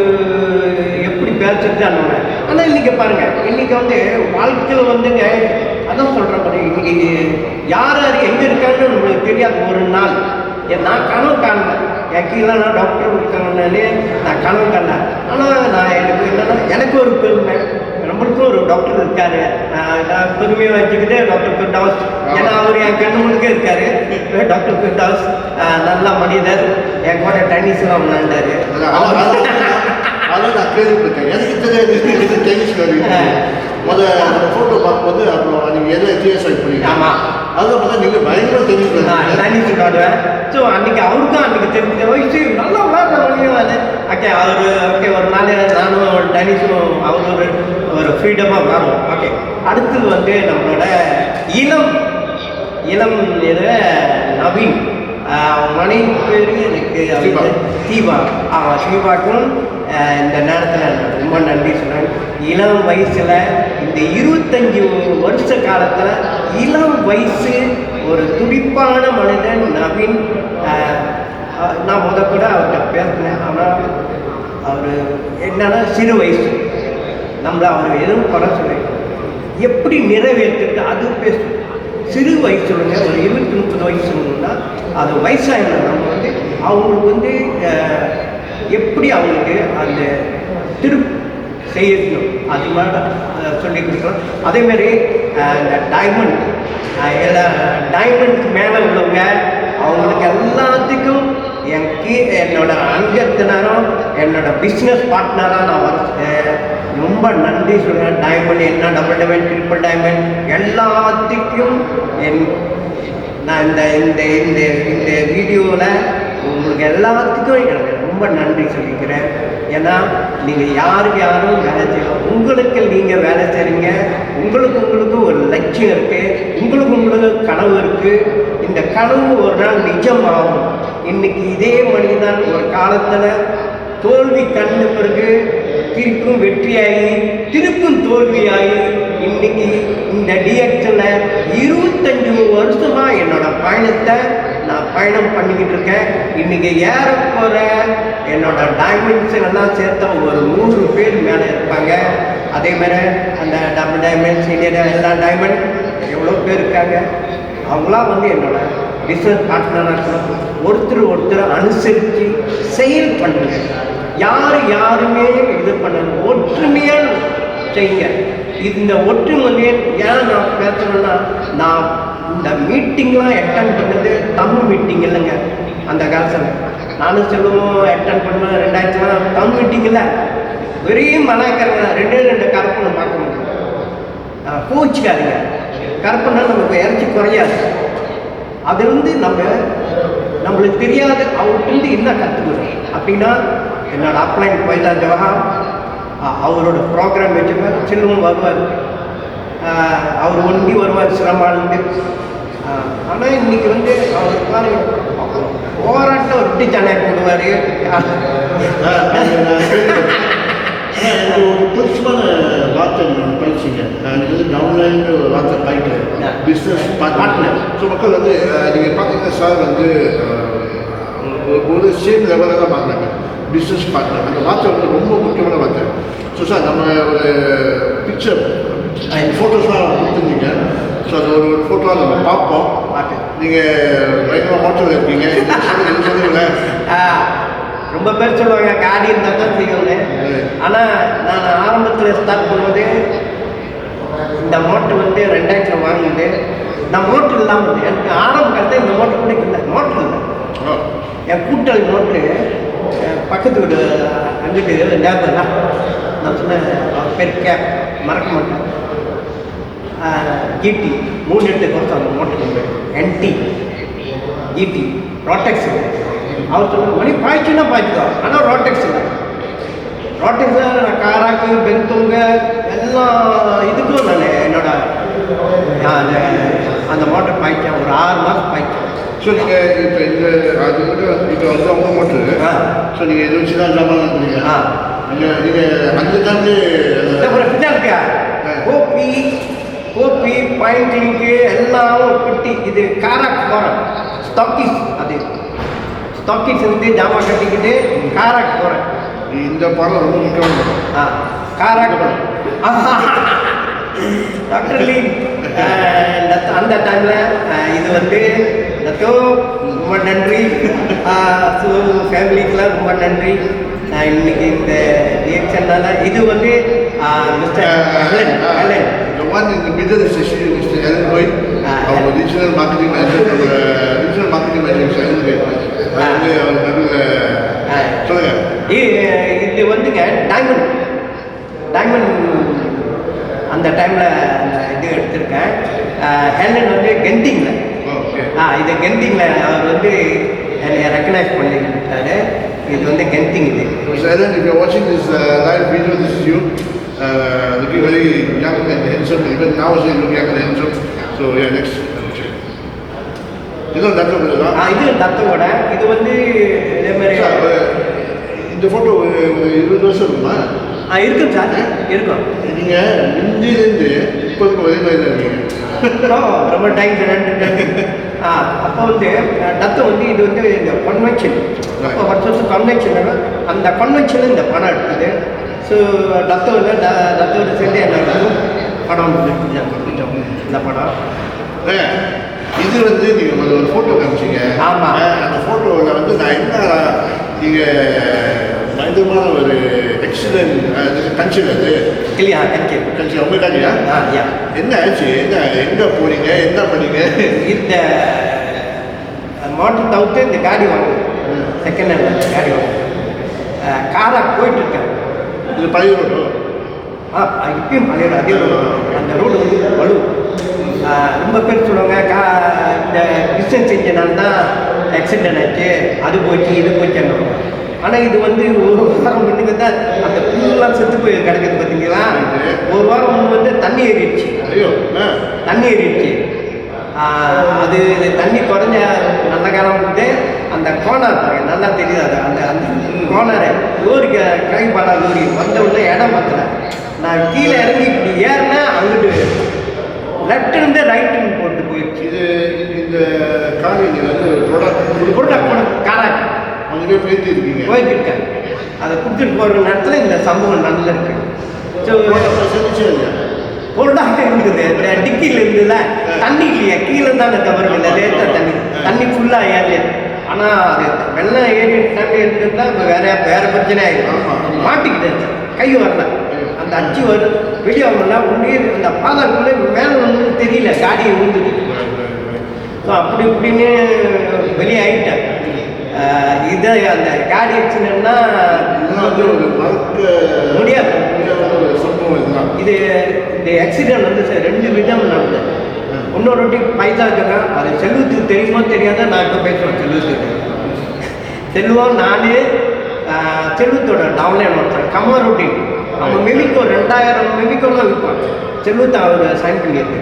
எப்படி பேசுறது அண்ணோட. ஆனால் இன்னைக்கு பாருங்க, இன்னைக்கு வந்து வாழ்க்கையில் வந்துங்க அதான் சொல்கிற மாதிரி இன்னைக்கு யார் எங்கே இருக்கான்னு நம்மளுக்கு தெரியாது. ஒரு நாள் நான் கனவு காணல, என் கீழே நான் டாக்டர் இருக்காங்கன்னாலே நான் கனவு காணல. ஆனால் நான் எனக்கு என்னன்னா, எனக்கு ஒரு பெருமை, நம்மளுக்கும் ஒரு டாக்டர் இருக்காரு. நான் பெருமையாக வச்சுக்கிட்டு டாக்டர் ஃபிர்டவுஸ், ஏன்னா அவர் என் கண்ணு முழுக்க இருக்காரு. டாக்டர் ஃபிர்டவுஸ் நல்ல மனிதர், என் கூட டென்னிஸ்லாம் விளையாண்டாரு. அதான் நான் கேள்விப்பட்டேன், எனக்கு தெரியாது டென்னிஸ் முதல்ல ஃபோட்டோ பார்க்கும்போது அப்புறம் நீங்கள் எதை வித்தியாசம் பண்ணீங்க. ஆமாம், அதை பார்த்தா நீங்கள் பயங்கர டென்னிஸ் விளையாடுவேன். ஸோ அன்றைக்கி அவருக்கும் அன்றைக்கி தெரிஞ்ச வயசு நல்லா விளையாடுறவங்க அது. ஓகே, ஓகே, ஒரு நாள் நானும் டென்னிஸும் அவர் ஒரு ஃப்ரீடமாக விளையாடுவோம். ஓகே, அடுத்தது வந்து நம்மளோட இளம் இதில் நவீன், மனைவி பேர் எனக்கு தீபா. தீபாக்கும் இந்த நேரத்தில் நான் ரொம்ப நன்றி சொல்கிறேன். இளம் வயசில் இந்த 25 வருஷ காலத்தில் இளம் வயசு ஒரு துடிப்பான மனிதன் நவீன். நான் கூட அவர்கிட்ட பேசினேன். ஆனால் அவர் என்னன்னா சிறு வயசு, நம்மளை அவர் எதுவும் குறை சொல்லி எப்படி நிறைவேற்றிட்டு அது பேசும். சிறு வயசுலங்க ஒரு 20-30 வயசுன்னா அது வயசாகினா நம்ம வந்து அவங்களுக்கு வந்து எப்படி அவங்களுக்கு அந்த செய்யணும் அது மாதிரி சொல்லி கொடுக்கலாம். அதேமாரி இந்த டைமண்ட் மேலே உள்ளவங்க அவங்களுக்கு எல்லாத்துக்கும் என்னோட அங்கத்தினரும் என்னோட பிஸ்னஸ் பார்ட்னராக நான் ரொம்ப நன்றி சொல்கிறேன். டைமண்ட் என்ன, டபுள் டைமண்ட், ட்ரிபிள் டைமண்ட் எல்லாத்துக்கும் நான் இந்த வீடியோவில் உங்களுக்கு எல்லாத்துக்கும் எனக்கு ரொம்ப நன்றி சொல்லிக்கிறேன். ஏன்னா நீங்கள் யாரும் வேலை செய்யலாம், உங்களுக்கு நீங்கள் வேலை செய்கிறீங்க. உங்களுக்கு ஒரு லட்சியம் இருக்குது, உங்களுக்கு கனவு இருக்குது. இந்த கனவு ஒரு நாள் நிஜமாகும். இன்னைக்கு இதே மனிதன் ஒரு காலத்தில் தோல்வி கண்ட பிறகு திருப்பும் வெற்றியாகி திருப்பும் தோல்வியாகி இன்னைக்கு இந்த டிஎக்ஷனில் 25 வருஷமா என்னோட பயணத்தை நான் பயணம் பண்ணிக்கிட்டு இருக்கேன். இன்னைக்கு ஏறப்போகிற என்னோட டைமண்ட்ஸ் எல்லாம் சேர்த்தா ஒரு 100 பேர் மேலே இருப்பாங்க. அதே மாதிரி அந்த டபுள் டைமண்ட் சீனியர் எல்லா டைமண்ட் எவ்வளோ பேர் இருக்காங்க. அவங்களாம் வந்து என்னோட பிஸ்னஸ் பார்ட்னராக இருக்கணும். ஒருத்தர் அனுசரித்து செயல் பண்ணுங்க. யாருமே இது பண்ணணும், ஒற்றுமையாக செய்யுங்க. இந்த ஒற்றுமையை ஏன் நான் பேசணும்னா, நான் இந்த மீட்டிங்லாம் அட்டென்ட் பண்ணது தமிழ் மீட்டிங் இல்லைங்க. அந்த காலத்தில் நானும் செல்வமும் அட்டென்ட் பண்ணுவேன். 2000 தமிழ் மீட்டிங் இல்லை, வெறும் மலாய்க்காரங்க 2 கருப்பனை பார்க்க முடியும். கோச்சிக்காதீங்க, கருப்பனை நமக்கு இறச்சி குறையாது. அதுலேருந்து நம்மளுக்கு தெரியாத அவர்கிட்ட என்ன கற்றுக்கணும் அப்படின்னா, என்னோட அப்ளைன் பைலா ஜவஹர் அவரோட ப்ரோக்ராம் வச்சுருப்பார். செல்வம் வருவார், அவர் ஒண்டி வருவார் சிரமாலேருந்து. ஆனால் இன்னைக்கு வந்து அவர் பாருங்க போராட்டம் ஒட்டி தானே போடுவார். ஒரு புதுசான வார்த்தை பயிற்சிங்க. இது வந்து டவுன்லைன் வார்த்தை பயிற்சி பிஸ்னஸ் பார்ட்னர். ஸோ மக்கள் வந்து நீங்கள் பார்த்தீங்கன்னா சார் வந்து ஒரு சேம் லெவலில் தான் பார்க்குறாங்க. பிஸ்னஸ் பார்ட்னர் அந்த வார்த்தை வந்து ரொம்ப முக்கியமான வார்த்தை. ஸோ சார் நம்ம ஒரு பிக்சர் ஃபோட்டோஸ்லாம் கொடுத்துருந்தீங்க. ஸோ அது ஒரு ஃபோட்டோவாக நம்ம பார்ப்போம். நீங்கள் பயங்கரமாக மோட்டரில் இருக்கீங்க, சொல்லுங்களேன். ரொம்ப பேர் சொல்லுவாங்க காடி இருந்தால் தான் செய்யணும்னு. ஆனால் நான் ஆரம்பத்தில் ஸ்டார்ட் பண்ணும்போது இந்த மோட்டர் வந்து 2000 வாங்கினது. நான் மோட்டர் இல்லாமல் எனக்கு ஆரம்ப காலத்தில் இந்த மோட்டர் கூட இல்லை, மோட்டர் இல்லை. என் கூட்டாளி மோட்ரு பக்கத்து வீடு அங்கிட்டு லேபர்லாம் நான் சொன்னேன், அவர் பேர் கேப் மறக்க மாட்டேன். ஜிடி 3 வருஷம் அந்த மோட்டர் என்டி ஜிடி ரோட்டெக்ஸ். அவர் சொன்ன மணி பாய்ச்சுன்னா பாய்ச்சுக்கோ, ஆனால் ரோட்டெக்ஸ் இல்லை. ரோட்டெக்ஸில் நான் காராக்கு பெந்தோங்க எல்லா இதுக்கும் நான் என்னோட அந்த மோட்டர் பாய்ச்சேன். ஒரு 6 மாதம் பாய்ச்சேன். ஸோ நீங்கள் இப்போ இந்த அது மட்டும் இப்போ வந்து அவங்க மோட்ரு. ஸோ நீங்கள் எது வச்சு தான் ஜாமான் பண்ணுறீங்க. நீங்கள் அந்த டைம்லேயே ஒரு பின்னா இருக்கா கோப்பி பாயிண்டிங்கு எல்லாம் பிட்டி. இது காராக்கு போகிறேன் ஸ்டாக்கிஸ். அது ஸ்டாக்கிஸ் வந்து ஜாமான் கட்டிக்கிட்டு காராக்கு போகிறேன். இந்த பாடம் ரொம்ப முக்கியமான காராக்கு போகிறேன். டாக்டர் லீ அந்த டைமில் இது வந்து ரொம்ப நன்றி. ஃபேமிலிக்கெலாம் ரொம்ப நன்றி. இன்னைக்கு இந்த ரியாக்ஷன்னால இது வந்து mister Helen the one in the middle is actually Mr. Alan Boyd, our regional marketing manager. சொல்லுங்க. இது வந்துங்க டைமண்ட் அந்த டைமில் அந்த இது எடுத்திருக்கேன். ஹெலன் வந்து கெண்டிங்கில் இது கெண்டிங்கில் அவர் வந்து என்னை ரெக்கக்னைஸ் பண்ணிட்டாரு. இது வந்து கெண்டிங். இது Helen, if you're watching this live video, this is you. Looking very young and handsome. Even now, you look young and handsome. So yeah, next. இது தத்தோட இது வந்து இதே மாதிரி இந்த ஃபோட்டோ 20 வருஷம் இருக்குமா? இருக்கும் சார், இருக்கும். நீங்கள் இந்தியிலேருந்து இப்போதுக்கு ஒரே மாதிரி தான் இருக்கீங்க. ரொம்ப டைம். அப்போ வந்து தத்தம் வந்து இது வந்து இந்த கன்வென்ஷன், அப்போ வருஷம் கன்வென்ஷன், அந்த கன்வென்ஷனில் இந்த படம் எடுத்தது. ஸோ தத்தோட சேர்ந்து என்ன படம் இந்த படம். இது வந்து நீங்கள் ஒரு ஃபோட்டோ காமிச்சிங்க. ஆமாம். அந்த ஃபோட்டோவில் வந்து நான் என்ன நீங்கள் பயங்கரமான ஒரு எக்ஸிடென்ட் கன்சில் அது இல்லையா? கன்சி அவங்க காட்டியா? என்ன ஆச்சு? எங்கே போனீங்க? என்ன பண்ணீங்க? இந்த மோட்டர் தவிர்த்து இந்த காடி வாங்க செகண்ட் ஹேண்ட் காடி வாங்க காராக போயிட்டுருக்கேன். இது பழைய ரோடு? இப்பயும் பழைய ரோடு. அதே ரோடு. அந்த ரோடு வந்து வலு. ரொம்ப பேர் சொல்லுவாங்க இந்த பிஸ்னஸ் செஞ்சனால தான் ஆக்சிடென்ட் ஆச்சு, அது போச்சு இது போச்சுன்னு. ஆனால் இது வந்து ஒரு வாரம் முன்னுக்கு தான் அந்த புல்லாம் செத்து போய் கிடக்குது பார்த்தீங்களா? ஒரு வாரம் முன்னு வந்து தண்ணி ஏறிடுச்சு. தண்ணி ஏறிடுச்சு. அது தண்ணி குறைஞ்ச நல்ல காலம் வந்து அந்த கோனார் பாருங்க, நல்லா தெரியுது. அது அந்த அந்த கோனாரை லோரி கைப்பாடா லோரி வந்த உடனே இடம் பத்தலை. நான் கீழே இறங்கி இப்படி ஏறினா அங்கிட்டு லெஃப்ட் இருந்து ரைட்டுன்னு போட்டு போயிடுச்சு. இது இந்த காலேஜ் வந்து ப்ராடக்ட் காராஜ் அங்கே போயிட்டு இருக்கீங்க. போயிட்டு இருக்கேன். அதை கொடுத்துட்டு போகிற நேரத்தில் இந்த சம்பவம் நல்லா இருக்கு. ஸோ சந்திச்சே இல்லையா? பொருளாக இருந்தது. இந்த டிக்கியில் இருந்ததுல தண்ணி இல்லையா, கீழே தானே தவறு இல்லை, லேட்டாக தண்ணி ஃபுல்லாக ஏறல. ஆனால் அது வெள்ளம் ஏறி தண்ணி எடுத்துருந்தா இப்போ வேற பிரச்சனை ஆகிடும். மாட்டிக்கிட்டு கை வரல, அந்த அச்சு வரும் வெளியே வரலாம் ஒன்றே அந்த பாதாக்குள்ளே மேலே ஒன்று தெரியல, காடியை விழுந்துது. ஸோ அப்படி இப்படின்னு வெளியே ஆகிட்டேன். இது அந்த காடி ஆக்சிடென்ட்னா முடியாது. இது இந்த ஆக்சிடென்ட் வந்து ரெண்டு விதம் நடந்தது. இன்னொரு வாட்டி பைசா இருக்கேன், அது செல்வத்துக்கு தெரியுமோ தெரியாத நான் இப்போ பேசுவேன். செல்வத்துக்கு செல்வம் நான் செல்வத்தோட டவுன்லைன் ஒருத்தர் கம்மா ரொட்டீன் அவன் மெமிக்கோ 2000 மெமிக்கோலாம் விற்பான். செல்வத்தை அவர் சைன் பண்ணியிருக்கு.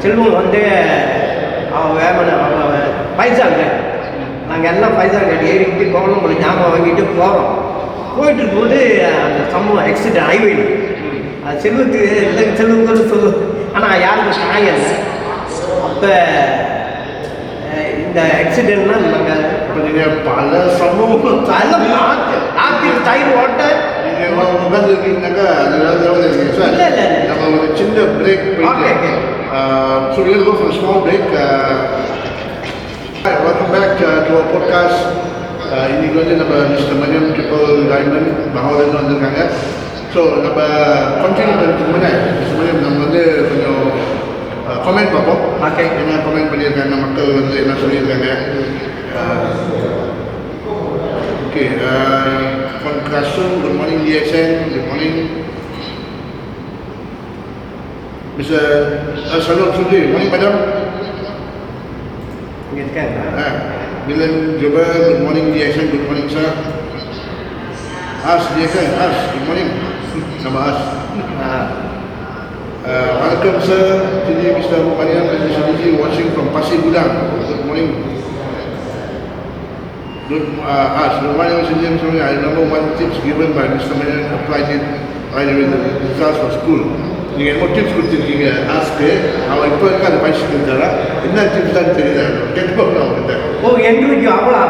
செல்வம் வந்து அவன் அவன் பைசா இல்லை. நாங்கள் எல்லாம் பைசா கட்டி ஏறிக்கிட்டு கோவலம்புல ஞாபகம் வாங்கிட்டு போகிறோம். போயிட்டு இருக்கும்போது அந்த சம்பவம் ஆக்சிடென்ட் ஹைவேல அது செல்வத்துக்கு இல்லை செல்வங்கள் சொல்லுவோம். ஆனால் யாருக்கும் காயம் இல்லை. அப்போ இந்த ஆக்சிடென்ட்லாம் நாங்கள் பல சம்பவம் ராத்திரி டயர் ஓட்ட உட்காந்துருக்கீங்கன்னாக்கா அது இல்லை நம்ம ஒரு சின்ன பிரேக் போயிட்டு so we'll go for a small break. Welcome back to our podcast. இன்னைக்கு வந்து நம்ம மிஸ்டர் மரியம் ட்ரிபிள் டைமண்ட் மகாவதன் வந்திருக்காங்க. ஸோ நம்ம கண்டினியூ பண்ணுறதுக்கு முன்னாடி மிஸ்டர் மரியம் நம்ம வந்து கொஞ்சம் கமெண்ட் பார்ப்போம். என்ன கமெண்ட் பண்ணியிருக்காங்க, மக்கள் வந்து என்ன சொல்லியிருக்காங்க. Okay, good morning TSN, good morning mister சலோன் சுந்தி, morning madam. Bilan Jubal, good morning DSN, good morning sir. As DSN, As, good morning. Nama As. Welcome sir, today Mr. Mariam and Mr. Diji watching from Pasir Gudang. Good morning. Good As, good morning Mr. Diji. I remember one tips given by Mr. Mariam, applied it right away the results for school. நீங்கள் என்ன tips கொடுத்துருக்கீங்க ஆஸ்க்கு, அவன் இப்போ இருக்க அந்த பயிற்சி தரா என்ன tips தான் தெரியல கேட்டு பார்க்கணும் அவங்ககிட்ட. ஓ என்ரோஜி அவ்வளோ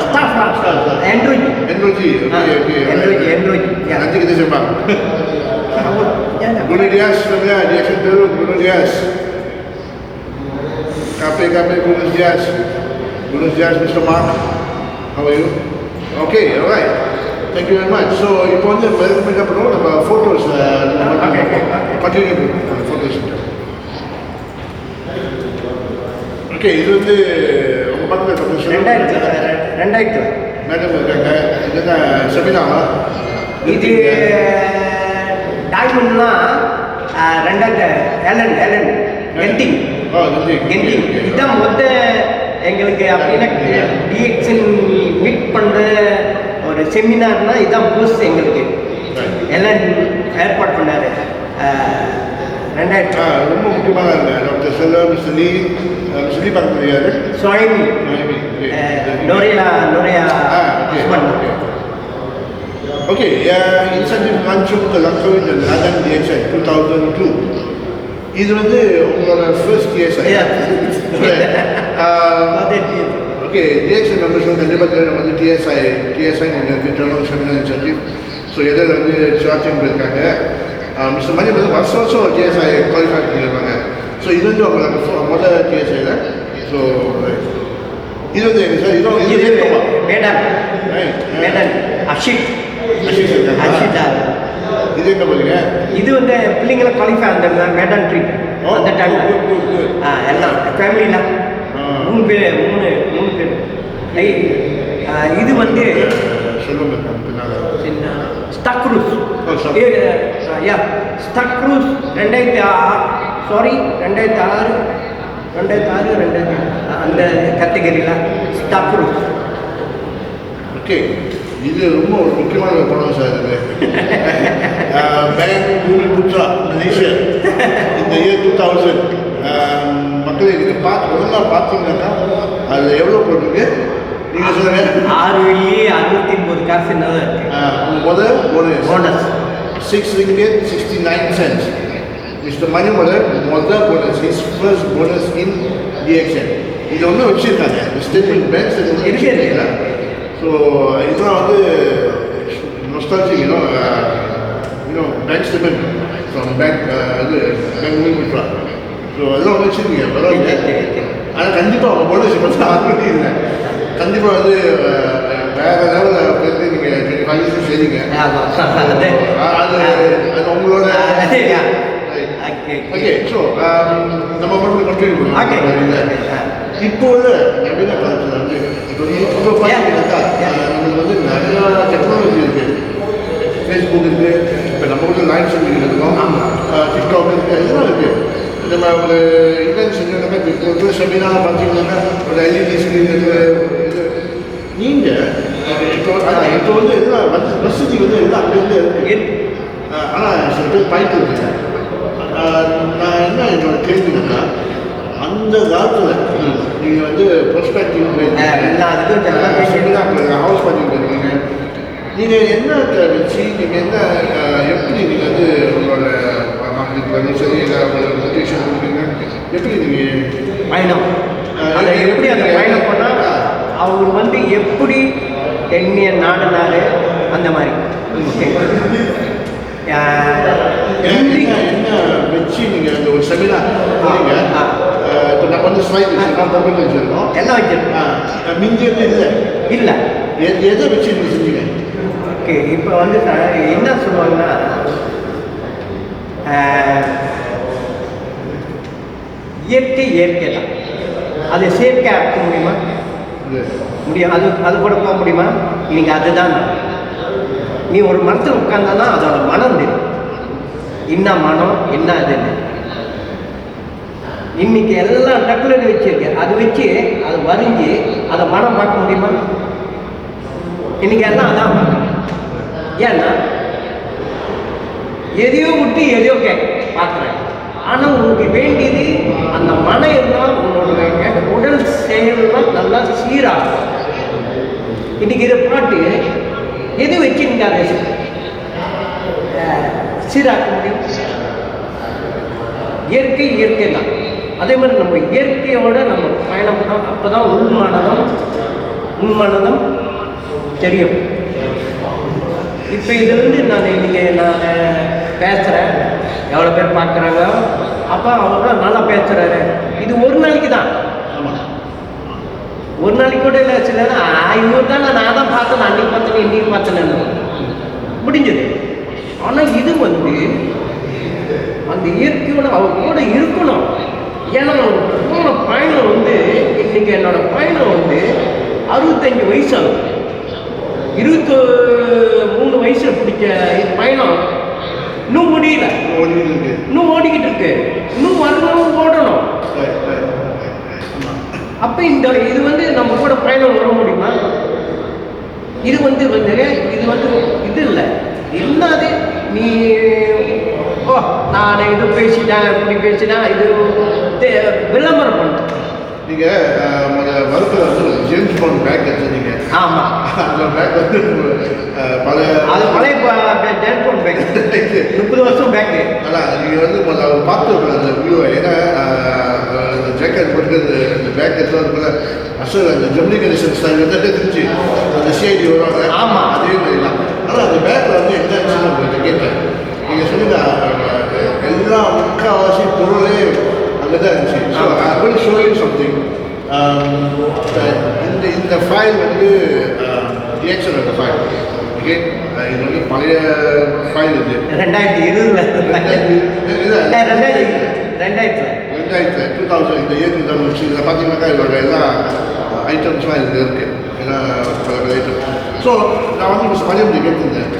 staff என்ரோஜி nanti kita sembang. Guru Dias sebenarnya dia dulu Guru Dias. KP Guru Dias Mr. Mark. How are you? Okay, alright. Thank you very much. So இப்போ வந்து mereka perlu நம்ம photos continue photos. Okay, இது வந்து உங்க பக்கத்துல 2000 madam இருக்காங்க. இதுதான் செமினாரா? இது டைமண்ட்லாம் 2000 எலன் கெண்டிங் இதுதான் மொத்த எங்களுக்கு அப்படின்னா டிஎக்ஸன் மீட் பண்ணுற ஒரு செமினார்னா இதுதான் புதுசு எங்களுக்கு. எலன் ஏற்பாடு பண்ணார் 2000. ரொம்ப முக்கியமான டாக்டர் செல்வம், மிஸ்டர் லீ பக்கத்தில் யாரு? சுவாமி நோரியா husband. Okay, incentive launching terlangsung dan Adan DXI 2002. இது வந்து உங்களோட first DXI. Okay, DXI members வந்து கண்டிப்பாக நம்ம வந்து TSI internal seminar incentive. So எதில் வந்து சார்ஜிங் இருக்காங்க. மிஸ்டர் மணி வந்து வருஷம் TSI குவாலிஃபை பண்ணியிருப்பாங்க. ஸோ இது வந்து அவங்களுக்கு முதல் TSIல. ஸோ இது வந்து எங்க சார் இது மேடம் அஷித் இது என்ன பண்ணுங்க? இது வந்து பிள்ளைங்களை குவாலிஃபை அந்த மேடம் ட்ரீட் அந்த டைம்ல எல்லாம் ஃபேமிலியில் 3 பேர் இது வந்து சொல்லுங்க. ஸ்டக்ரூஸ் 2006 அந்த கேட்டகரியில் ஸ்டக்ரூஸ். ஓகே, இது ரொம்ப ஒரு முக்கியமான படம் சார். இது பேங்க் பூமி புத்ரா மலேசியா இந்த இயர் 2000. மக்கள் இது ஒழுங்காக பார்த்தீங்கன்னாக்கா அதில் எவ்வளோ போட்டிருக்கு நீங்கள் சொல்லுங்கள்? 6,69 காசு என்ன முதல் bonus 6 ringgit 69 cents. Mr. Manimala, முதல் bonus, his first bonus in DXN. இது ஒன்றும் வச்சுருக்காங்க, ஸ்டேட்மெண்ட் பேங்க் ஸ்டேட்மெண்ட் இருக்கு. ஸோ இதெல்லாம் வந்து nostalgic bank statement from bank இது பேங்க் மூவ்மெண்ட். ஸோ அதெல்லாம் வந்து வச்சுருக்கீங்க பரவாயில்ல. ஆனால் கண்டிப்பாக அவங்க போனஸ் பற்றி ஆர்வம் இல்லை. கண்டிப்பாக வந்து வேறு லெவலில் வந்து நீங்கள் 25 years செய்றீங்க. அது அது உங்களோட ஓகே. ஸோ நம்ம மட்டும் கண்டினியூ பண்ணுவோம். இப்போ உள்ள நவீன காலத்தில் வந்து இப்போ பார்த்தீங்கன்னாக்கா நம்மளுக்கு வந்து நிறையா டெக்னாலஜி இருக்குது. ஃபேஸ்புக் இருக்குது, இப்போ நம்ம கூட லைன் சொல்லிட்டு இருக்கோம், டிக்டாக் இருக்குது, இதெல்லாம் இருக்குது. நம்ம ஒரு இவெண்ட் செஞ்சோம்னாக்கா இப்போ ஒரு செமினார் பார்த்தீங்கன்னாக்கா ஒரு LED ஸ்க்ரீன் இருக்குது. நீங்கள் இப்போ வந்து எல்லாம் வசதி வந்து எல்லாம் அப்படி வந்து இருக்குது. ஆனால் சில பேர் பாயிண்ட் இருக்குங்க. நான் என்ன என்னோட கேள்வினாக்கா, அந்த காலத்தில் நீங்கள் வந்து ப்ரொஸ்பெக்டிவ் ஹவுஸ் பண்ணிட்டு இருக்கீங்க, நீங்கள் என்ன வச்சு நீங்கள் என்ன எப்படி நீங்கள் வந்து உங்களோட மக்களுக்கு சரி இல்லை உங்களோட மோட்டிவேஷன் கொடுக்குறீங்க, எப்படி நீங்கள் பயணம் அதை எப்படி அந்த பயணம் பண்ணால் அவர் வந்து எப்படி எண்ணிய நாடுனாரு அந்த மாதிரி என்ன வச்சு நீங்கள் அந்த ஒரு செமினார் இப்போ நம்ம வந்து ஸ்லைட் வச்சுருக்கோம், எல்லாம் வச்சுருக்கோம். மிஞ்சியது இல்லை இல்லை எதை வச்சு நீங்கள் செஞ்சீங்க? ஓகே, இப்போ வந்து என்ன சொல்லுவாங்கன்னா, இயற்கை இயற்கை தான், அது செயற்கை ஆக்க முடியுமா? முடியும். அது கூட போக முடியுமா? நீங்கள் அதுதான் நீ ஒரு மரத்தில் உட்கார்ந்தா அதோட மனம் தெரியும், என்ன மனம் என்ன அதுன்னு. இன்னைக்கு எல்லாம் டக்குலு வச்சிருக்கு, அது வச்சு அதை வரைஞ்சி அதை மனம் பார்க்க முடியுமா? இன்னைக்கு எல்லாம் அதான் பார்க்கணும். ஏன்னா எதையோ விட்டு எதையோ பார்க்குறேன். ஆனால் உங்களுக்கு வேண்டியது அந்த மனம் இருந்தால் உங்களோட உடல் செயல்லாம் நல்லா சீராகும். இன்னைக்கு இதை பாட்டு எது வச்சு நீங்கள் அதை சீராக்க முடியும்? இயற்கை இயற்கை தான். அதே மாதிரி நம்ம இயற்கையோட நம்ம பயணம் பண்ணோம், அப்போ தான் உண்மனதம் தெரியும். இப்போ இதுலேருந்து நான் பேசுகிறேன், எவ்வளோ பேர் பார்க்குறாங்க, அப்போ அவங்க நல்லா பேசுகிறாரு. இது ஒரு நாளைக்கு தான், ஒரு நாளைக்கு கூட இல்லை. சில இவர் தான் நான் தான் பார்த்தேன், அன்றைக்கி பார்த்தேன் இன்னைக்கு பார்த்தேன்னு முடிஞ்சது. ஆனால் இது வந்து அந்த இயற்கையோட அவர் கூட இருக்கணும். ஏன்னா ஒரு போன பயணம் வந்து இன்னைக்கு என்னோட பயணம் வந்து 65 வயசு ஆகும். 23 வயசுல பிடிச்ச பயணம் இன்னும் முடியல, இன்னும் ஓடிக்கிட்டு இருக்கு, இன்னும் வரணும், ஓடணும். அப்ப இது வந்து நம்ம கூட பயணம் வர முடியுமா? இது வந்து இது இல்லை. இல்லாது நீ நான் இது பேசிட்டேன் இப்படி பேசிட்டேன், இது விளம்பரம் பண்ண. நீங்கள் மருத்துவ வந்து ஜேம்ஸ் பாண்ட் பேக் வச்சுருந்தீங்க. ஆமாம், அந்த பேக் வந்து பழைய ஜேம்ஸ் பாண்ட் பேக் 30 வருஷம் பேக்கு. ஆனால் நீங்கள் வந்து அவர் பார்த்து அந்த வியூவை, ஏன்னா அந்த ஜாக்கெட் போட்டுக்கிறது அந்த பேக் எடுத்து அசல் அந்த ஜெமினி கணேசன் ஸ்டைல் வந்து இருந்துச்சு, அந்த சிஐடி வருவாங்க. ஆமாம், அதே மாதிரி தான். ஆனால் அந்த பேக்கில் வந்து என்ன ஆச்சுன்னு உங்களுக்கு கேட்டேன். நீங்கள் சொன்னீங்க எல்லா முக்கால்வாசி பொருளே அங்கே தான் இருந்துச்சு. So I will show you something. இந்த ஃபைல் வந்து ரியாக்ஷன் அந்த ஃபைல். ஓகே, இது வந்து பழைய ஃபைல். இது 2020 இந்த இயர் 2000 இதில் பார்த்தீங்கன்னாக்கா இதோட எல்லா ஐட்டம்ஸ்லாம் இதில் இருக்குது, ஏன்னா பல ஐட்டம். ஸோ நான் வந்து மிஸ் மரியம் கேட்டிருந்தேன்,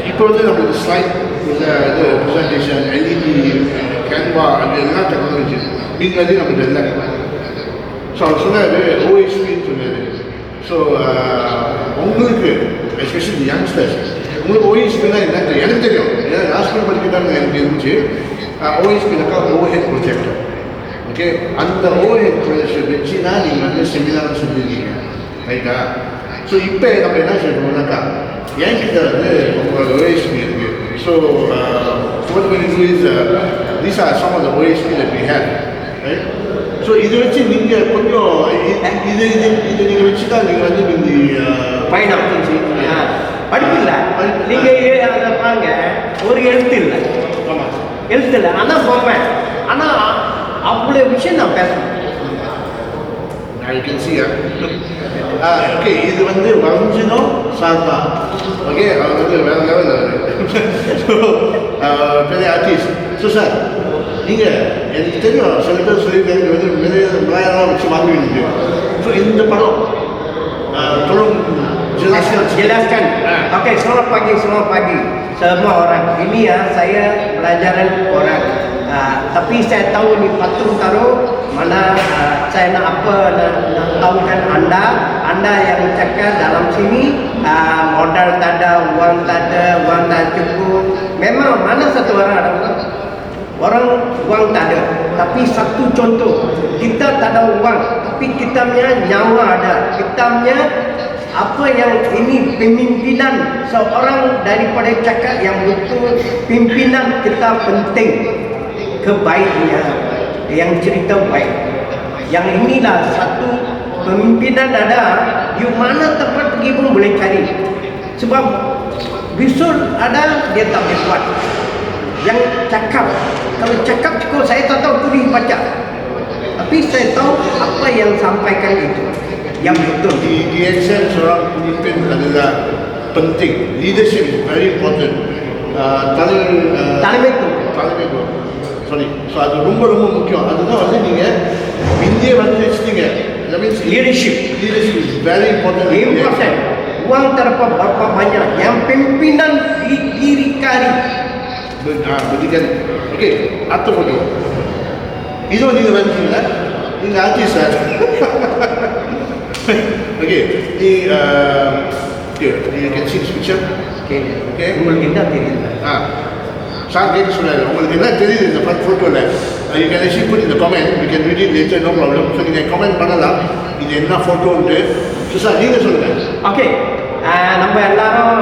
இப்போ வந்து நம்மளுக்கு ஸ்லைட் இல்லை இது ப்ரெசன்டேஷன் எல்இடி கேன்வா அது எல்லாம் டெக்னாலஜி நீங்கள் வந்து நம்மளுக்கு இல்லை. ஸோ அவர் சொன்னார் ஓஎஸ்பின்னு சொன்னார். ஸோ உங்களுக்கு எஸ்பெஷலி யங்ஸ்டர்ஸ் உங்களுக்கு ஓஎஸ்பின்னா என்ன எனக்கு தெரியும், ஏன்னா நான் ஸ்கூல் படிக்கிறதாங்க எனக்கு இருந்துச்சு. ஓஎஸ்பினாக்கா ஓஹெட் ப்ரொஜெக்டர். ஓகே, அந்த ஓஹெட் ப்ரொஜெக்டர் வச்சு தான் நீங்கள் வந்து செமினார் செஞ்சுருக்கீங்க, ரைட்டா? ஸோ இப்போ நம்ம என்ன செய்யணும்னாக்கா என்கிட்ட வந்து உங்களோட ஓஎஸ்பி இருக்குது. So what we're going to do is these are some of the OSP that we have, right? So இது வச்சு நீங்க கொஞ்சம் இது நீங்க வச்சு தான் நீங்க வந்து இந்த பயணம் அப்படின்னு சொல்லி படிப்பு இல்லை நீங்க அதில் பாருங்க ஒரு எழுத்து இல்லை ஆமாம் எழுத்து இல்லை ஆனால் போவேன் ஆனால் அவ்வளோ விஷயம் நான் பேசுறேன். Now you can see okay இது வந்து வஞ்சினோ சாந்தா ஓகே அவர் வந்து வேற லெவலில் ஸோ பெரிய ஆர்டிஸ்ட் ஸோ சார் நீங்கள் எனக்கு தெரியும் சில பேர் சொல்லியிருக்காங்க இது வந்து நிறைய விளையாடலாம் வச்சு வாங்குவீங்க ஸோ இந்த படம் jelaskan. Okey, selamat pagi semua orang. Ini ya saya pelajaran orang. Tapi saya tahu ni patung taruh mana saya nak apa nak tahukan anda yang cakap dalam sini modal tak ada, uang tak cukup. Memang mana satu orang ada orang uang tak ada. Tapi satu contoh, kita tak ada uang tapi kita punya nyawa ada. Kita punya apa yang ini pemimpinan seorang daripada cakap yang betul pimpinan kita penting kebaiknya yang cerita baik. Yang inilah satu pemimpinan ada di mana tempat pergi pun boleh cari. Sebab bisul ada dia tak boleh buat. Yang cakap kalau cakap cukup saya tak tahu tulis baca. Tapi saya tahu apa yang sampaikan itu yang betul. Di exam seorang pemimpin adalah penting. Leadership is very important. தலைமைத்துவம் sorry. So அது ரொம்ப முக்கியம். அதுதான் வந்து நீங்க இந்திய வந்து வச்சிட்டீங்க. That means leadership is very important. Uang terdapat berapa banyak yang pimpinan didirikan. Berikan. Okay, அடுத்த போட்டோ. இது நீங்க வந்துட்டீங்களா? நீங்க artist sir. Okay, you can see this picture. Okay. உங்களுக்கு என்ன தெரியுது? சார் கேட்க சொன்னாரு உங்களுக்கு என்ன தெரியுது இந்த ஃபோட்டோவில் you can actually put in the comment, we can read it later, no problem. So நீங்கள் கமெண்ட் பண்ணலாம் இது என்ன ஃபோட்டோன்ட்டு. ஸோ சார் நீங்கள் சொல்லுங்கள். ஓகே, நம்ம எல்லாரும்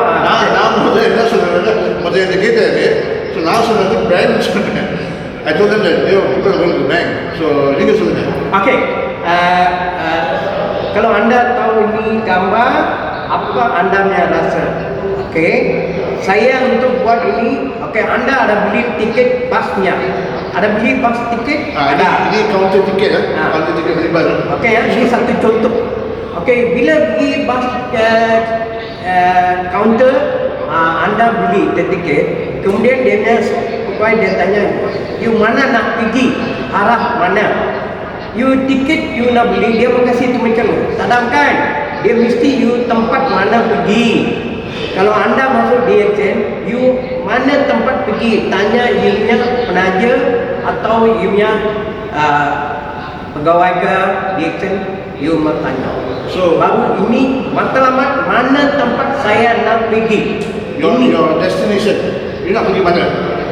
நான் முதல்ல என்ன சொல்கிறேன் முதல்ல என்ன கேட்டாரு. ஸோ நான் சொன்னது பேங்க் சொன்னேன். I told them that people are going to the bank. So நீங்கள் சொல்லுங்கள். Okey, kalau anda tahu ini gambar, apa anda punya rasa? Okey, saya untuk buat ini, okey, anda ada beli tiket busnya? Ada beli bus tiket? Ada. Ini counter tiket counter tiket beli bus. Okey, ini satu contoh. Okey, bila beli bus counter, anda beli tiket, kemudian dia tanya, you mana nak pergi, arah mana? You tiket you nak beli, dia makasih tu macam tak kan? Dia mesti you tempat mana pergi. Kalau anda masuk DXN, you mana tempat pergi, tanya you punya penaja atau you punya pegawai ke DXN, you bertanya. So baru ini matlamat mana tempat saya nak pergi. Your destination, you nak pergi mana?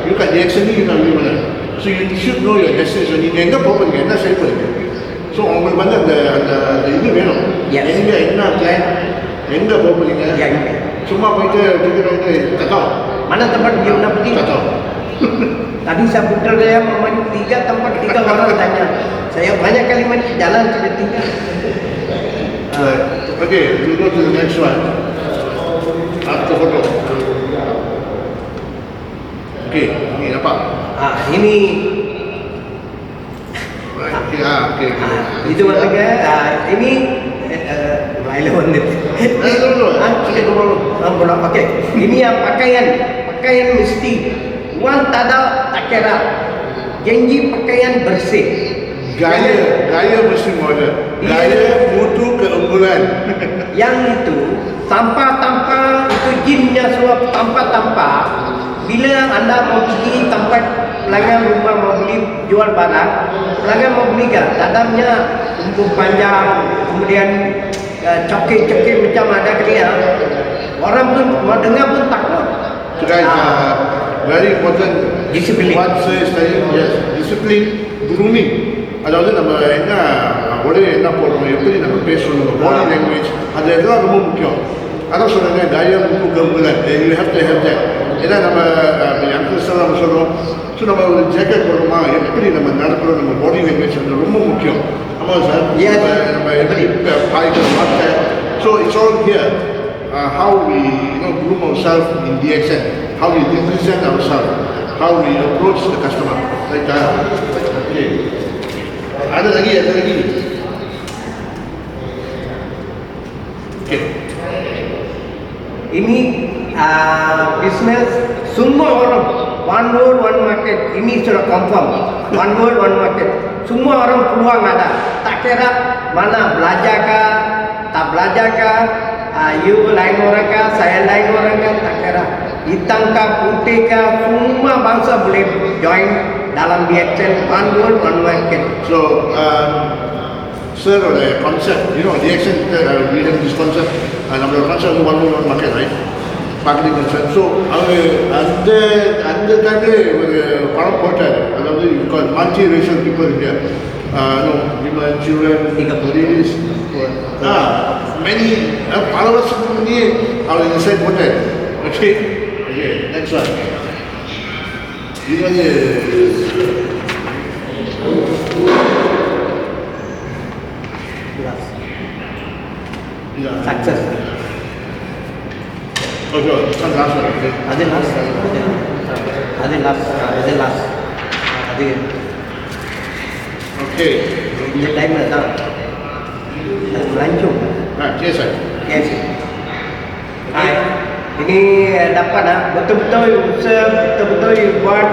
You kat DXN ni you nak pergi mana? So you should know your destination. நீங்க எங்க போறீங்க, என்ன செய்ய போறீங்க? So உங்களுக்கு வந்து அந்த இது வேணும். எங்க என்ன பிளான், எங்க போறீங்க? சும்மா போயிட்டு டிக்கெட் வந்து கட்டோம். Mana tempat dia nak pergi? Kacau. Tadi saya putar saya mandi 3 tempat 3 orang tanya. Saya banyak kali mandi jalan sudah 3. Okay, we go to the next one. After photo. Okay, ini apa? Ini okay. Itu warga ini Laila வந்து Okey, ini yang pakaian mesti uang tak ada tak kira, janji pakaian bersih, gaya mesti modern, gaya mutu keunggulan. Yang itu tanpa itu jinnya suap tanpa bila anda mau pergi tempat pelanggan rumah mau beli jual barang, pelanggan mau beli kan dalamnya rumput panjang, kemudian cokek macam ada kalian, orang pun mau dengar pun takut. So guys, very important. Discipline. What says yes, discipline, grooming. அதாவது நம்ம என்ன உடனே என்ன போடுறோம், எப்படி நம்ம பேசணும், நம்ம பாடி லாங்குவேஜ், அது எல்லாம் ரொம்ப முக்கியம். அதான் சொல்லுங்க, தைரியம் முக்கியம். You have to have that. ஏன்னா நம்ம யங்ஸ்டர்ஸ் எல்லாம் நம்ம சொல்கிறோம். ஸோ நம்ம ஒரு ஜாக்கெட் போடுறோமா, எப்படி நம்ம நடக்கிறோம், நம்ம பாடி லாங்குவேஜ் வந்து ரொம்ப முக்கியம். ஆமாம் சார், நம்ம எப்படி பாய்க்கிற வார்த்தை. So it's all here. How we groom ourselves in DXN, how we represent ourselves, how we approach the customer. Right? Okay. Ada lagi. Okay. Ini bisnes semua orang one world one market. Ini sudah confirm. One world one market. Semua orang peluang ada. Tak kira mana belajar kah, tak belajar kah, you lain orang kah, saya lain orang kah, tak kira. Hitam kah, putih kah, semua bangsa boleh join dalam DXN one world one market. So, sir, the concept, DXN, we have this concept, நம்மளோட concept one world one market, right? Marketing concept. So, அந்த டைம்ல ஒரு படம் போட்டார். அதாவது multi-racial people here. Women, children, ladies, many, பல வருஷத்துக்கு முன்னே அவர் இந்த சைட் போட்டார். Okay, next one. இது வந்து success. Okay, kan last one. Okay. Ada last. Okay. Ini time dah. Melancong. Yes, sir. Yes. Ini dapat betul-betul buat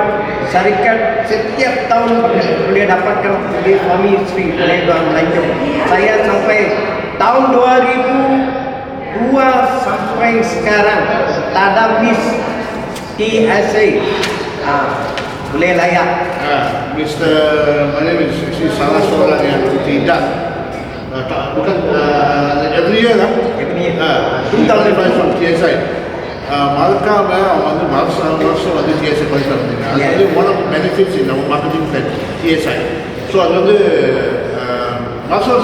syarikat setiap tahun boleh dapatkan oleh suami isteri boleh buat melancong. Saya sampai tahun 2002 sampai sekarang tak ada miss TSA. Boleh layak. My name is salah seorang yang tidak bukan every year lah. Every year. 2005 from TSI. மறக்காம அவங்க வந்து வருஷம் வந்து TSI qualify பண்ணிங்க. அது வந்து one of benefits இந்த marketing plan TSI. So அது வந்து வருஷம்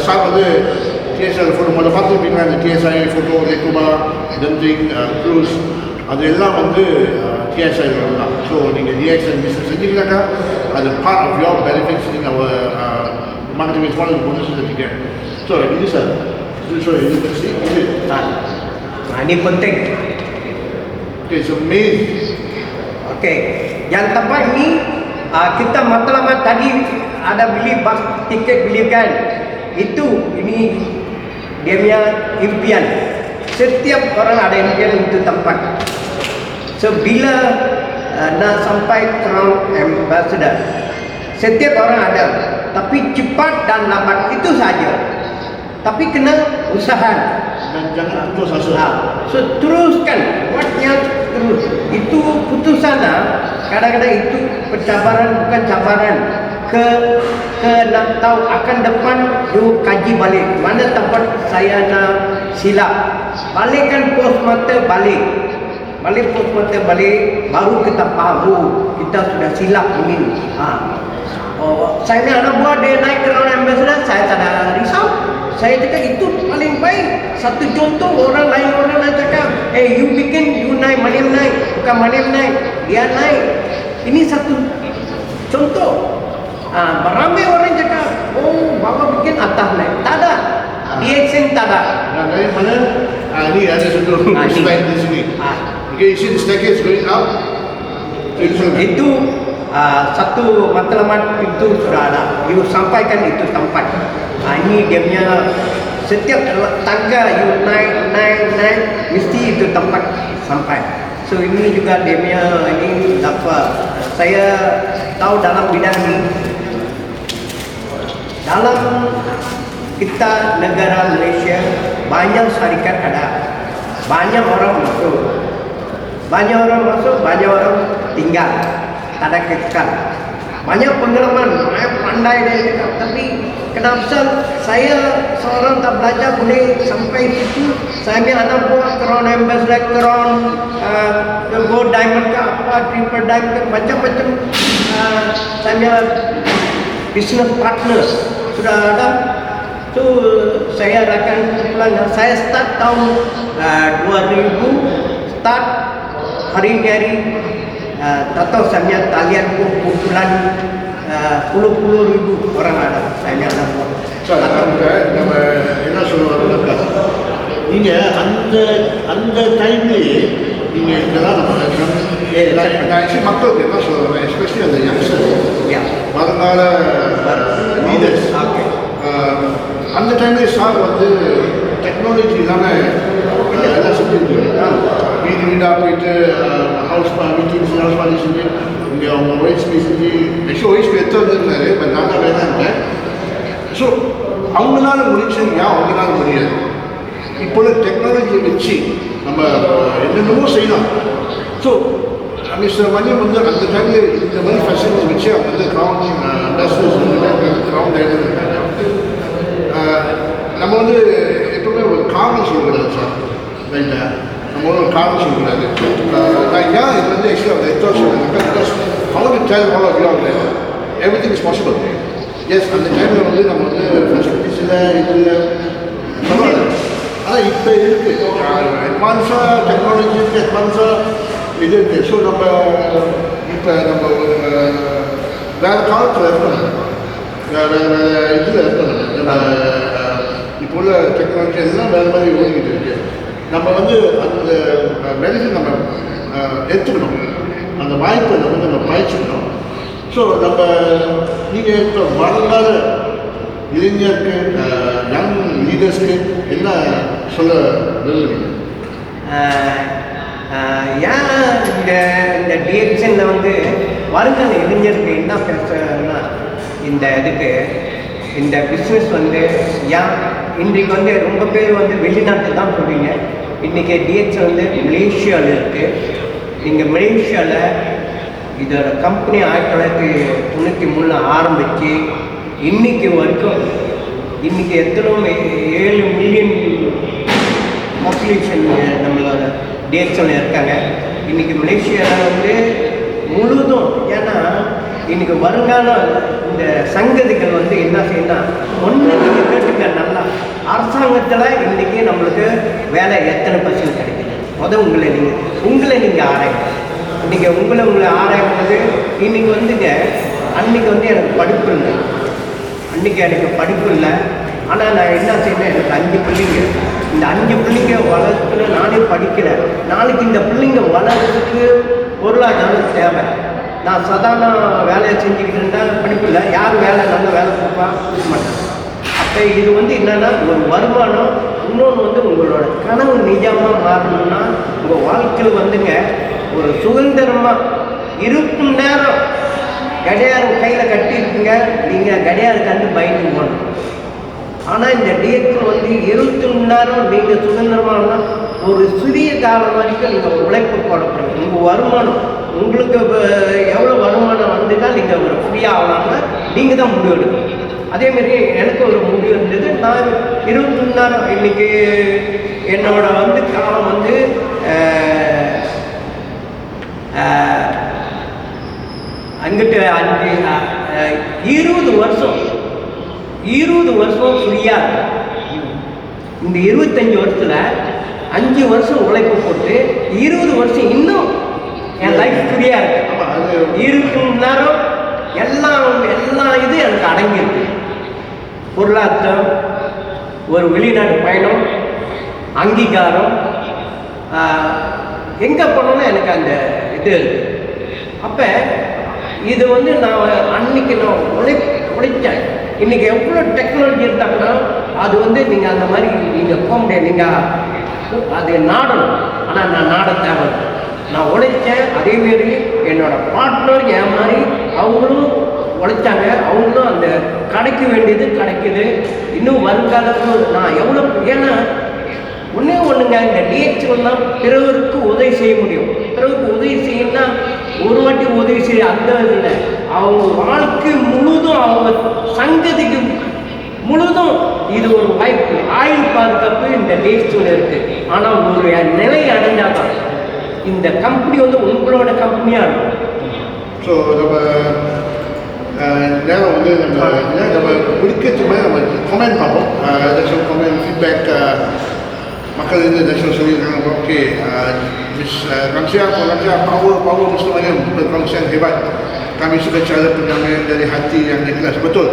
சார் வந்து TSI ஃபோட்டோ முதல்ல பார்த்துருப்பீங்களா, இந்த TSI ஃபோட்டோ ரெக்குபா டம்ப்ளிங் க்ரூஸ் அது எல்லாம் வந்து TSI தான். ஸோ நீங்கள் DXN பிஸ்னஸ் செஞ்சீங்கன்னாக்கா அது பார்ட் ஆஃப் யோர் பெனிஃபிட்ஸ் நீங்கள் marketing is one of the bonuses that you get. So ini sir, so you can see ini. Ini penting. Okay, so main. Okay, yang tepat ni kita matlamat tadi ada beli bus tiket beli kan. Itu ini dia punya impian. Setiap orang ada impian untuk tempat. So bila nak sampai Crown Ambassador, setiap orang ada. Tapi cepat dan lambat itu saja. Tapi kena usaha Dan jangan putus asa. So teruskan, buatnya terus. Itu putusan kadang-kadang itu pencabaran bukan cabaran. Ke nak tahu akan depan you kaji balik mana tempat saya nak silap. Balikkan pos mata balik. Balik pos mata balik baru kita faham kita sudah silap ini. Saya ni anak buah dia naik Crown Ambassador, saya tak ada risau. Saya cakap itu paling baik. Satu contoh orang lain nak cakap, you bikin, you naik, Maniam naik. Bukan Maniam naik, dia naik. Ini satu contoh. Beramai orang cakap, bapak bikin atas naik. Tak ada. DXN tak ada. Dari mana? Ini ada satu slide di sini. Okay, you see the staircase going up? Itu satu matlamat itu sudah ada. You sampaikan itu tempat. Ini dia punya setiap tangga you naik mesti itu tempat sampai. So ini juga dia punya ini dapat. Saya tahu dalam bidang ini, dalam kita negara Malaysia banyak syarikat ada, banyak orang masuk, banyak orang tinggal. Tak ada kekal. Banyak pengalaman, banyak pandai dia cakap. Tapi kenapa saya seorang tak belajar boleh sampai situ? Saya punya anak buah Crown Ambassador, Crown Gold Diamond ke apa, Triple Diamond ke macam-macam. Saya punya business partner sudah ada. Tu saya akan pulang. Saya start tahun 2000 start hari-hari tak tahu saya punya talian kumpulan puluh-puluh ribu orang ada saya punya nama. Sir நம்ம என்ன சொல்லுவாங்கன்னாக்கா நீங்கள் அந்த டைம்லேயே நீங்கள் இதெல்லாம் நம்ம நான் actually மக்களுக்கு என்ன சொல்லுவேன் எஸ்பெஷலி அந்த யங்ஸ்டர்ஸ் வருங்கால லீடர்ஸ் அந்த டைம்லேயே சார் வந்து டெக்னாலஜி இல்லாமல் எல்லாம் செஞ்சுருக்காங்க வீடு வீடாக போயிட்டு ஹவுஸ் மீட்டிங்ஸ் ஹவுஸ் பார்ட்டி செஞ்சு இங்கே அவங்க ஒய்ஃப்ஸ்பி செஞ்சு ஆக்சுவலி ஒய்ஃப்ஸ்பி எடுத்து வந்துருந்தாரு பட் நான் தான் வேணா இருக்கேன். ஸோ அவங்களால முடிச்சது ஏன் அவங்களால முடியாது? இப்போ டெக்னாலஜியை வச்சு நம்ம என்னென்னமோ செய்யலாம். ஸோ மிஸ்டர் மணியம் வந்து அந்த டைமில் இந்த மாதிரி ஃபெசிலிட்டி வச்சு அவங்க வந்து கிரவுண்ட் அம்பாசிடர்ஸ் கிரவுண்ட் இருக்காங்க. நம்ம வந்து எப்பவுமே ஒரு காரணம் சொல்லக்கூடாது சார், ரைட்டா? நம்ம ஒரு காரணம் சொல்லக்கூடாது. நான் ஏன் இது வந்து ஆக்சுவலி அவங்க எத்தனை சொல்லுங்க பிகாஸ் அவங்க tell all of you everything is possible. Yes, அந்த டைமில் வந்து நம்ம வந்து ஃபெசிலிட்டிஸில் இதில் பரவாயில்ல. ஆனால் இப்போ இருக்குது அட்வான்ஸாக டெக்னாலஜி இருக்குது, அட்வான்ஸாக இது இருக்குது. ஸோ நம்ம இப்போ நம்ம வேறு காலத்தில் இருக்கணும், வேறு இதில் இருக்கணும். நம்ம இப்போ உள்ள டெக்னாலஜி எல்லாம் வேறு மாதிரி ஓடிக்கிட்டு இருக்கு. நம்ம வந்து அந்த பெனிஃபிட் நம்ம எடுத்துக்கணும், அந்த வாய்ப்பை நம்ம பாய்ச்சிக்கணும். ஸோ நம்ம நீங்கள் இப்போ வருங்கால இளைஞருக்கு யங் லீடர்ஸ்க்கு என்ன சொல்ல விரும்புகிறீங்க? ஏன் இந்த டிஎக்ஷனில் வந்து வருங்கால இளைஞருக்கு என்ன பேசுன்னா இந்த இதுக்கு இந்த பிஸ்னஸ் வந்து ஏன் இன்றைக்கு வந்து ரொம்ப பேர் வந்து வெளிநாட்டு தான் சொல்கிறீங்க. இன்றைக்கி டிஎக்ஸ் வந்து மலேசியாவில் இருக்குது. நீங்கள் மலேசியாவில் இதோட கம்பெனி 1993 ஆரம்பித்து இன்றைக்கி வரைக்கும் இன்றைக்கி எத்தனை 7 மில்லியன் பாப்புலேஷன் நம்மளோட டிஎக்ஸில் இருக்காங்க. இன்றைக்கி மலேசியாவில் வந்து முழுதும் ஏன்னா இன்றைக்கி வருங்கால இந்த சங்கதிகள் வந்து என்ன செய்யணும், ஒன்று நீங்கள் கேட்டுக்க நல்லா அரசாங்கத்தில் இன்றைக்கி நம்மளுக்கு வேலை எத்தனை % கிடைக்குது? உங்களை நீங்கள் ஆராய்ங்க. இன்றைக்கி உங்களை ஆராயும்போது இன்றைக்கி வந்துங்க அன்றைக்கி வந்து எனக்கு படிப்பு இல்லை, அன்றைக்கி எனக்கு படிப்பு இல்லை. ஆனால் நான் என்ன செய்யணும், எனக்கு 5 பிள்ளைங்க, இந்த 5 பிள்ளைங்க வளர்த்துன்னு நானே படிக்கிறேன். நாளைக்கு இந்த பிள்ளைங்க வளர்றதுக்கு பொருளாதாரம் தேவை. நான் சாதாரண வேலையை செஞ்சுக்கிட்டு இருந்தால் படிப்பு இல்லை, யார் நல்ல வேலை கொடுப்பா கொடுக்க மாட்டாங்க. அப்போ இது வந்து என்னென்னா ஒரு வருமானம். இன்னொன்று வந்து உங்களோட கனவு நிஜமாக மாறணும்னா உங்கள் வாழ்க்கையில் வந்துங்க ஒரு சுதந்திரமாக இருக்கும் நேரம் கடையாரம் கையில் கட்டியிருக்குங்க, நீங்கள் கடையாரம் கண்டு பயந்து போகணும். ஆனால் இந்த டிஎக்ஸில் வந்து 20 மணி நேரம் நீங்கள் சுதந்திரமானா ஒரு சிறிய காலம் வரைக்கும் நீங்கள் உழைப்பு போடப்படுங்க. உங்கள் வருமானம் உங்களுக்கு எவ்வளோ வருமானம் வந்துட்டால் நீங்கள் ஒரு ஃப்ரீயாக ஆகலாம்னா நீங்கள் தான் முடிவு எடுக்கணும். அதேமாரி எனக்கு ஒரு முடிவு இருந்தது. நான் 20 மணி நேரம் இன்றைக்கி என்னோட வந்து காலம் வந்து அங்கிட்டு 20 வருஷம் ஃப்ரீயாக இருக்கும். இந்த 25 வருஷத்தில் 5 வருஷம் உழைப்பு போட்டு 20 வருஷம் இன்னும் என் லைஃப் ஃப்ரீயாக இருக்கு. 20 மணி நேரம் எல்லா இது எனக்கு அடங்கியிருக்கு. பொருளாதாரம், ஒரு வெளிநாட்டு பயணம், அங்கீகாரம், எங்கே போனோன்னா எனக்கு அந்த இது இருக்குது. அப்போ இது வந்து நான் அன்றைக்கி நான் உழைச்சேன். இன்றைக்கி எவ்வளோ டெக்னாலஜி இருந்தாங்கன்னா அது வந்து நீங்கள் அந்த மாதிரி நீங்கள் போக முடியாது. நீங்கள் அது நாடணும். ஆனால் நான் நாட தேவை. நான் உழைச்சேன். அதேமாரி என்னோடய பார்ட்னர் என் மாதிரி அவங்களும் உழைச்சாங்க. அவங்களும் அந்த கிடைக்க வேண்டியது கிடைக்குது. இன்னும் வருங்காலத்தில் நான் எவ்வளோ ஏன்னா ஒன்றுங்க இந்த டிஎக்ஸ்லாம் பிறருக்கு உதவி செய்ய முடியும். பிறருக்கு உதவி செய்யணும்னா ஒரு வாட்டி உதவி செய்ய அந்த இல்லை, அவங்க வாழ்க்கை முழுதும் அவங்க சங்கதிக்கு முழுதும் இது ஒரு வாய்ப்பு. ஆயுள் பாதுகாப்பு இந்த டிஎக்ஸில் இருக்குது. ஆனால் ஒரு நிலை அடைஞ்சால் தான் இந்த கம்பெனி வந்து உங்களோட கம்பெனியாக இருக்கும். ஸோ நம்ம நேரம் வந்து நம்ம முடிக்கிறதுக்கு நம்ம கமெண்ட் பார்ப்போம். கமெண்ட் ஃபீட்பேக் மக்கள் இந்த தர்ஷனம் சொல்லியிருக்காங்க, okay Miss Ramsia, power Mr. Mariam berkongsian hebat. Kami suka cara penyampaian dari hati yang ikhlas. Betul.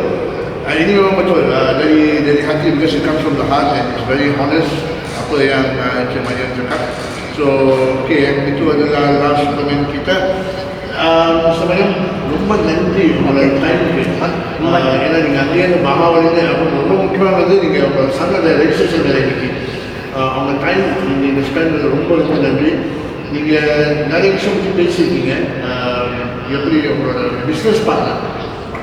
Ini memang betul. Dari hati, because it comes from the heart and it's very honest apa yang Encik Mariam cakap. So, okay, yang itu adalah last comment kita. Mr. Mariam, ரொம்ப நன்றி உங்களோட டைமுக்கு. ஏன்னா நீங்கள் அங்கேயிருந்து பாமாவிலேருந்து ரொம்ப முக்கியமாக வந்து நீங்கள் உங்கள் சங்கத்தை ரெஜிஸ்ட்ரேஷன் வேலை இன்னைக்கு அவங்க டைம் நீங்கள் ஸ்பெண்ட் பண்ணது ரொம்ப ரொம்ப நன்றி. நீங்கள் நிறைய விஷயம் பற்றி பேசியிருக்கீங்க. எப்படி உங்களோட பிஸ்னஸ் பார்ட்னர்,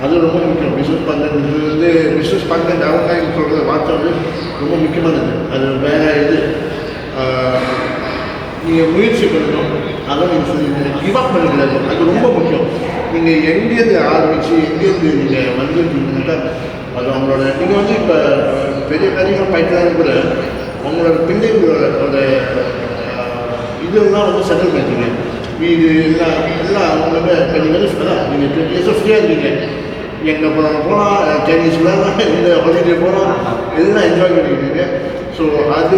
அது ரொம்ப முக்கியம். பிஸ்னஸ் பார்ட்னர்ன்றது வந்து பிஸ்னஸ் பார்ட்னர் அவங்க சொல்கிற வார்த்தை வந்து ரொம்ப முக்கியமானது. அது வேறு இது நீங்கள் முயற்சி பண்ணணும். அதான் நீங்கள் சொல்லியிருந்தீங்க, கிவ் அப் பண்ணக்கூடாது. அது ரொம்ப முக்கியம். நீங்கள் எங்கேருந்து ஆரம்பித்து எங்கேருந்து நீங்கள் வந்துருக்கீங்கன்னாக்கா அது அவங்களோட நீங்கள் வந்து இப்போ பெரிய காரியங்கள் பயிற்சிலாம் கூட அவங்களோட பிள்ளைங்களோட இதெல்லாம் வந்து செட்டில் பண்ணிட்டீங்க. வீடு எல்லாம் அவங்களோட இப்போ நீங்கள் வந்து சொல்லலாம், நீங்கள் 20 years ஃப்ரீயாக இருக்கீங்க. எங்கே போனால் சைனீஸ் விளாட்லாம், எந்த ஹாலிடே போனால் எல்லாம் என்ஜாய் பண்ணிக்கிட்டீங்க. ஸோ அது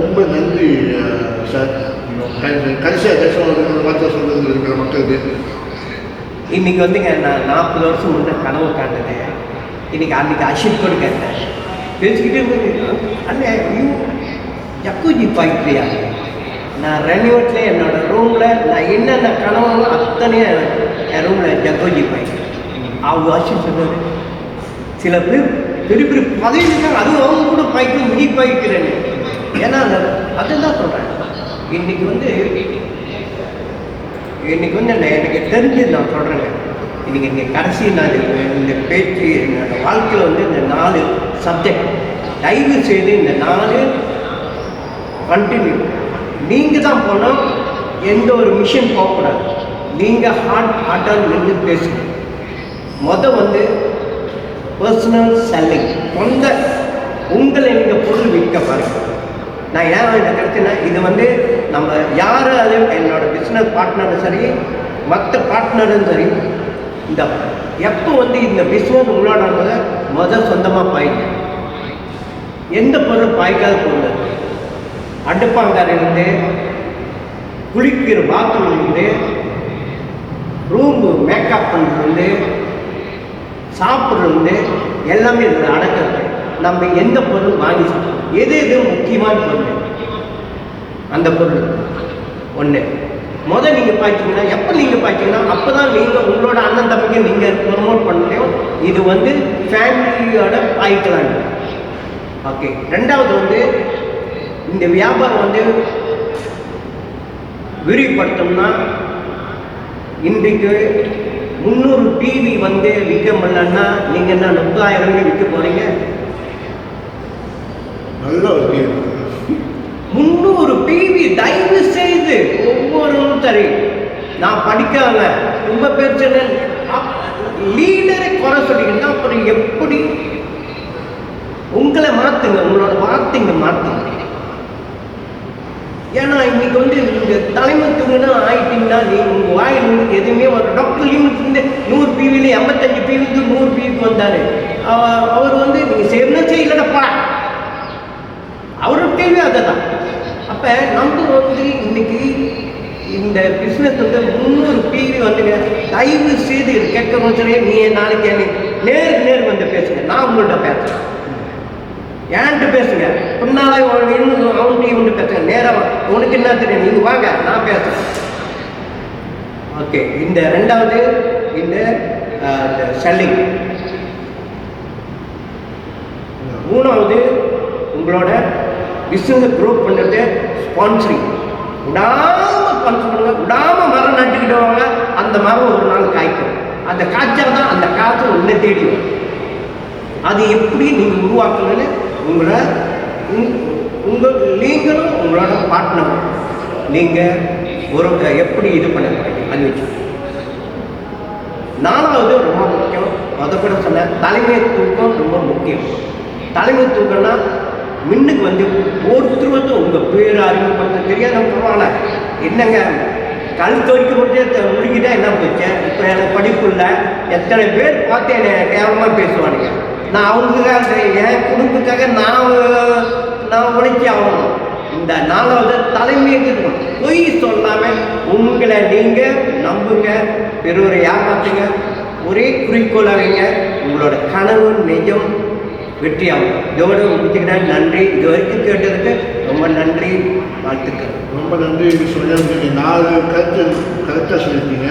ரொம்ப நன்றி சார். கடைசியாக தர்ஷனம் வார்த்தை சொல்கிறது இருக்கிற மக்களுக்கு. இன்றைக்கி வந்துங்க நான் 40 வருஷம் முன்னே கனவு காண்டது. இன்றைக்கி அன்றைக்கி அஷிப் கூட கேட்டேன், பேசிக்கிட்டே அண்ணே ஜக்கூஜி பாய்க்கிறியா? நான் ரெனிவட்டில் என்னோடய ரூமில் நான் என்னென்ன கனவோ அத்தனையும் என் ரூமில் ஜக்கூஜி பாய்க்கிறேன். அவங்க அஷிப் சொன்னார், சில பேர் பெரிய பெரிய பதவி இருக்காங்க, அதுவும் அவங்க கூட பாய்க்கு மினி பாய்க்கிறேன்னு. ஏன்னா அதுதான் சொல்கிறேன். இன்றைக்கி வந்து எனக்கு தெரிஞ்சு நான் சொல்கிறேங்க. இன்றைக்கி இங்கே கடைசி நான் இந்த பேச்சு என்னோட வாழ்க்கையில் வந்து இந்த 4 சப்ஜெக்ட் தயவு செய்து இந்த 4 கண்டினியூ. நீங்கள் தான் போனால் எந்த ஒரு மிஷின் போகக்கூடாது. நீங்கள் ஹார்ட்டாக நின்று பேசுங்க. வந்து பர்சனல் செல்லிங், சொந்த உங்களை நீங்கள் பொருள் விற்க பாருங்க. நான் ஏன் இதை கிடைச்சேன்னா, இது வந்து நம்ம யார் அது என்னோடய பிஸ்னஸ் பார்ட்னரும் சரி மற்ற பார்ட்னரும் சரி, இந்த எப்போ வந்து இந்த பிஸ்னஸ் உங்களோட சொந்தமாக பாய்க்க, எந்த பொருள் பாய்க்காத பொருள், அடுப்பாங்கரையிலேருந்து குளிக்கிற பாத்ரூம்லேருந்து ரூமு மேக்கப் பண்ணுறதுலேருந்து சாப்பிட்றது எல்லாமே இதில் அடக்கிறது. நம்ம எந்த பொருள் வாங்கி சாப்பிட்றோம், எது முக்கியமான பொருள், அந்த பொருள் ஒன்று நீங்கள் பாய்ச்சிங்கன்னா, எப்போ நீங்கள் பாய்ச்சிங்கன்னா அப்போ தான் நீங்கள் உங்களோட அண்ணன் தம்பிக்கு நீங்கள் ப்ரமோட் பண்ணலையும். இது வந்து ஃபேமிலியோட பாய்க்கலாம். ஓகே. ரெண்டாவது வந்து இந்த வியாபாரம் வந்து விரிவுபடுத்தோம்னா, இன்றைக்கு 300 டிவி வந்து விற்க முடியலன்னா நீங்கள் என்ன 30,000 விற்க போகிறீங்க? நல்ல ஒரு கேள்வி. 300 டிவி தயவு செய்து ஒவ்வொருவரும் சரி. நான் படிக்காம ரொம்ப பேர் சொன்ன லீடரை குறை சொல்லிக்கிட்டா அப்புறம் எப்படி? உங்களை மாற்றுங்க, உங்களோட வார்த்தைங்க மாற்றுங்க. ஏன்னா இன்னைக்கு வந்து நீங்கள் தலைமைத்துவனா ஆயிட்டீங்கன்னா உங்கள் வாயில் எதுவுமே வரும். டாக்டர் லிமிட் 100 பிவியில் 85 பிவிக்கு 100 பிவிக்கு வந்தார். அவர் வந்து நீங்கள் செய்யணும் செய்யலடப்பா, அவரோட கேள்வி அதை தான். அப்போ நம்ம வந்து இன்னைக்கு இந்த பிஸ்னஸ் வந்து 300 டிவி வந்துங்க. தயவு செய்து கேட்கணும் சரி, நீ நாளைக்கு நேர் வந்து பேசுங்க, நான் உங்கள்கிட்ட பேசுகிறேன். ஏன்ட்டு பேசுங்க, பின்னால அவன்கிட்ட வந்து பேசுங்க. நேராக உனக்கு என்ன தெரியும், நீங்கள் வாங்க நான் பேசுகிறேன். ஓகே. இந்த ரெண்டாவது இந்த செல்லிங். மூணாவது உங்களோட பிஸ்னஸ் க்ரோ பண்ணுறது ஸ்பான்சரிங். விடாமல் ஸ்பான்சர் பண்ணுங்க, விடாமல் மரம் நட்டுக்கிட்டு வாங்க. அந்த மரம் ஒரு நாள் காய்க்கும். அந்த காய்ச்சா தான் அந்த காற்று உன்னை தேடி வரும். அது எப்படி நீங்கள் உருவாக்கணும்னு நீங்களும் உங்களோட பார்ட்னரும் நீங்கள் ஒரு எப்படி இது பண்ண போகிறீங்க அது வச்சு. நாலாவது ரொம்ப முக்கியம், அதை கூட சொன்ன தலைமைத்துவம் ரொம்ப முக்கியம். தலைமைத்துவம்னா முன்னுக்கு வந்து ஒருத்தர் உங்கள் பேர் அறிமுகப்படுத்த தெரியாத பரவாயில்ல, என்னங்க கல் துவைக்க முடிக்கிட்டா என்ன போச்சேன், இப்போ எனக்கு படிப்பு இல்லை, எத்தனை பேர் பார்த்து என்னை கேவலமாக பேசுவானுங்க. நான் அவங்களுக்காக என் குடும்பத்துக்காக நான் உழைச்சி ஆகணும். இந்த 4வது தலைமையேற்று பொய் சொல்லாமல் உங்களை நீங்கள் நம்புங்க, பிறரை ஏமாத்துங்க, ஒரே குறிக்கோளை வைங்க, உங்களோட கனவு நிஜம் வெற்றியாகும். இதோடு முடிச்சுக்கிறேன். நன்றி. இது வரைக்கும் கேட்டதுக்கு ரொம்ப நன்றி, வாழ்த்துக்கள். ரொம்ப நன்றி. நீங்கள் 4 கருத்து கரெக்டாக சொல்லியிருக்கீங்க.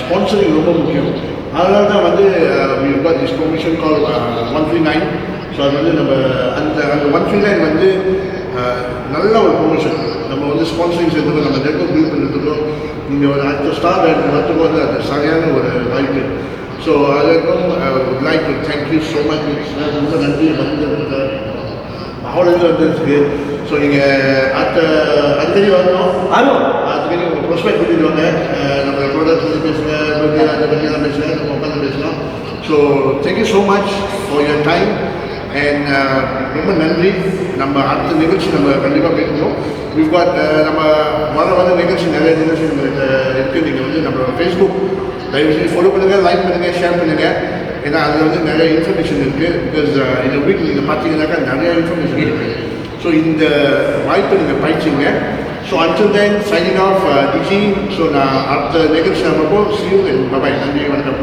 ஸ்பான்சரிங் ரொம்ப முக்கியம். அதனால தான் வந்து we've got this promotion called 139. So அது வந்து நம்ம அந்த 139 வந்து நல்ல ஒரு ப்ரொமோஷன். நம்ம வந்து ஸ்பான்சரிங் சேர்த்துக்கோ, நம்ம நெட்வொர்க் பில்ட் பண்ணுறதுக்கோ, நீங்கள் ஒரு அடுத்த ஸ்டார் வரத்துக்கோ வந்து அது சரியான ஒரு வாய்ப்பு. ஸோ அதுக்கும் would like to thank you so much. ரொம்ப நன்றி. வந்து மாவட்டத்தில் வந்துருக்கு. ஸோ நீங்கள் அடிக்கடி வரணும். அதுக்கடி உங்கள் ப்ரொஸ்பெக்ட் பண்ணிட்டு வாங்க. நம்ம ப்ராடக்ட் பற்றி பேசுங்க, அதை பற்றிலாம் பேசுங்க, நம்ம உட்காந்து பேசலாம். So thank you so much for your time and ரொம்ப நன்றி. நம்ம அடுத்த நிகழ்ச்சி நம்ம கண்டிப்பாக பேசணும். we've got நம்ம வர நிகழ்ச்சி நிறைய நிகழ்ச்சி நம்மளுக்கு இருக்குது. நீங்கள் வந்து நம்மளோட ஃபேஸ்புக் தயவுசெய்து ஃபாலோ பண்ணுங்கள், லைக் பண்ணுங்கள், ஷேர் பண்ணுங்கள். ஏன்னா அதில் வந்து நிறைய இன்ஃபர்மேஷன் இருக்குது. பிகாஸ் இந்த வீக் நீங்கள் பார்த்தீங்கன்னாக்கா நிறைய இன்ஃபர்மேஷன் இருக்குது. ஸோ இந்த வாய்ப்பை நீங்கள் பயிற்சிங்க. So until then signing off, DG. So நான் அடுத்த நிகழ்ச்சி நம்ம see you and bye bye. நன்றி, வணக்கம்.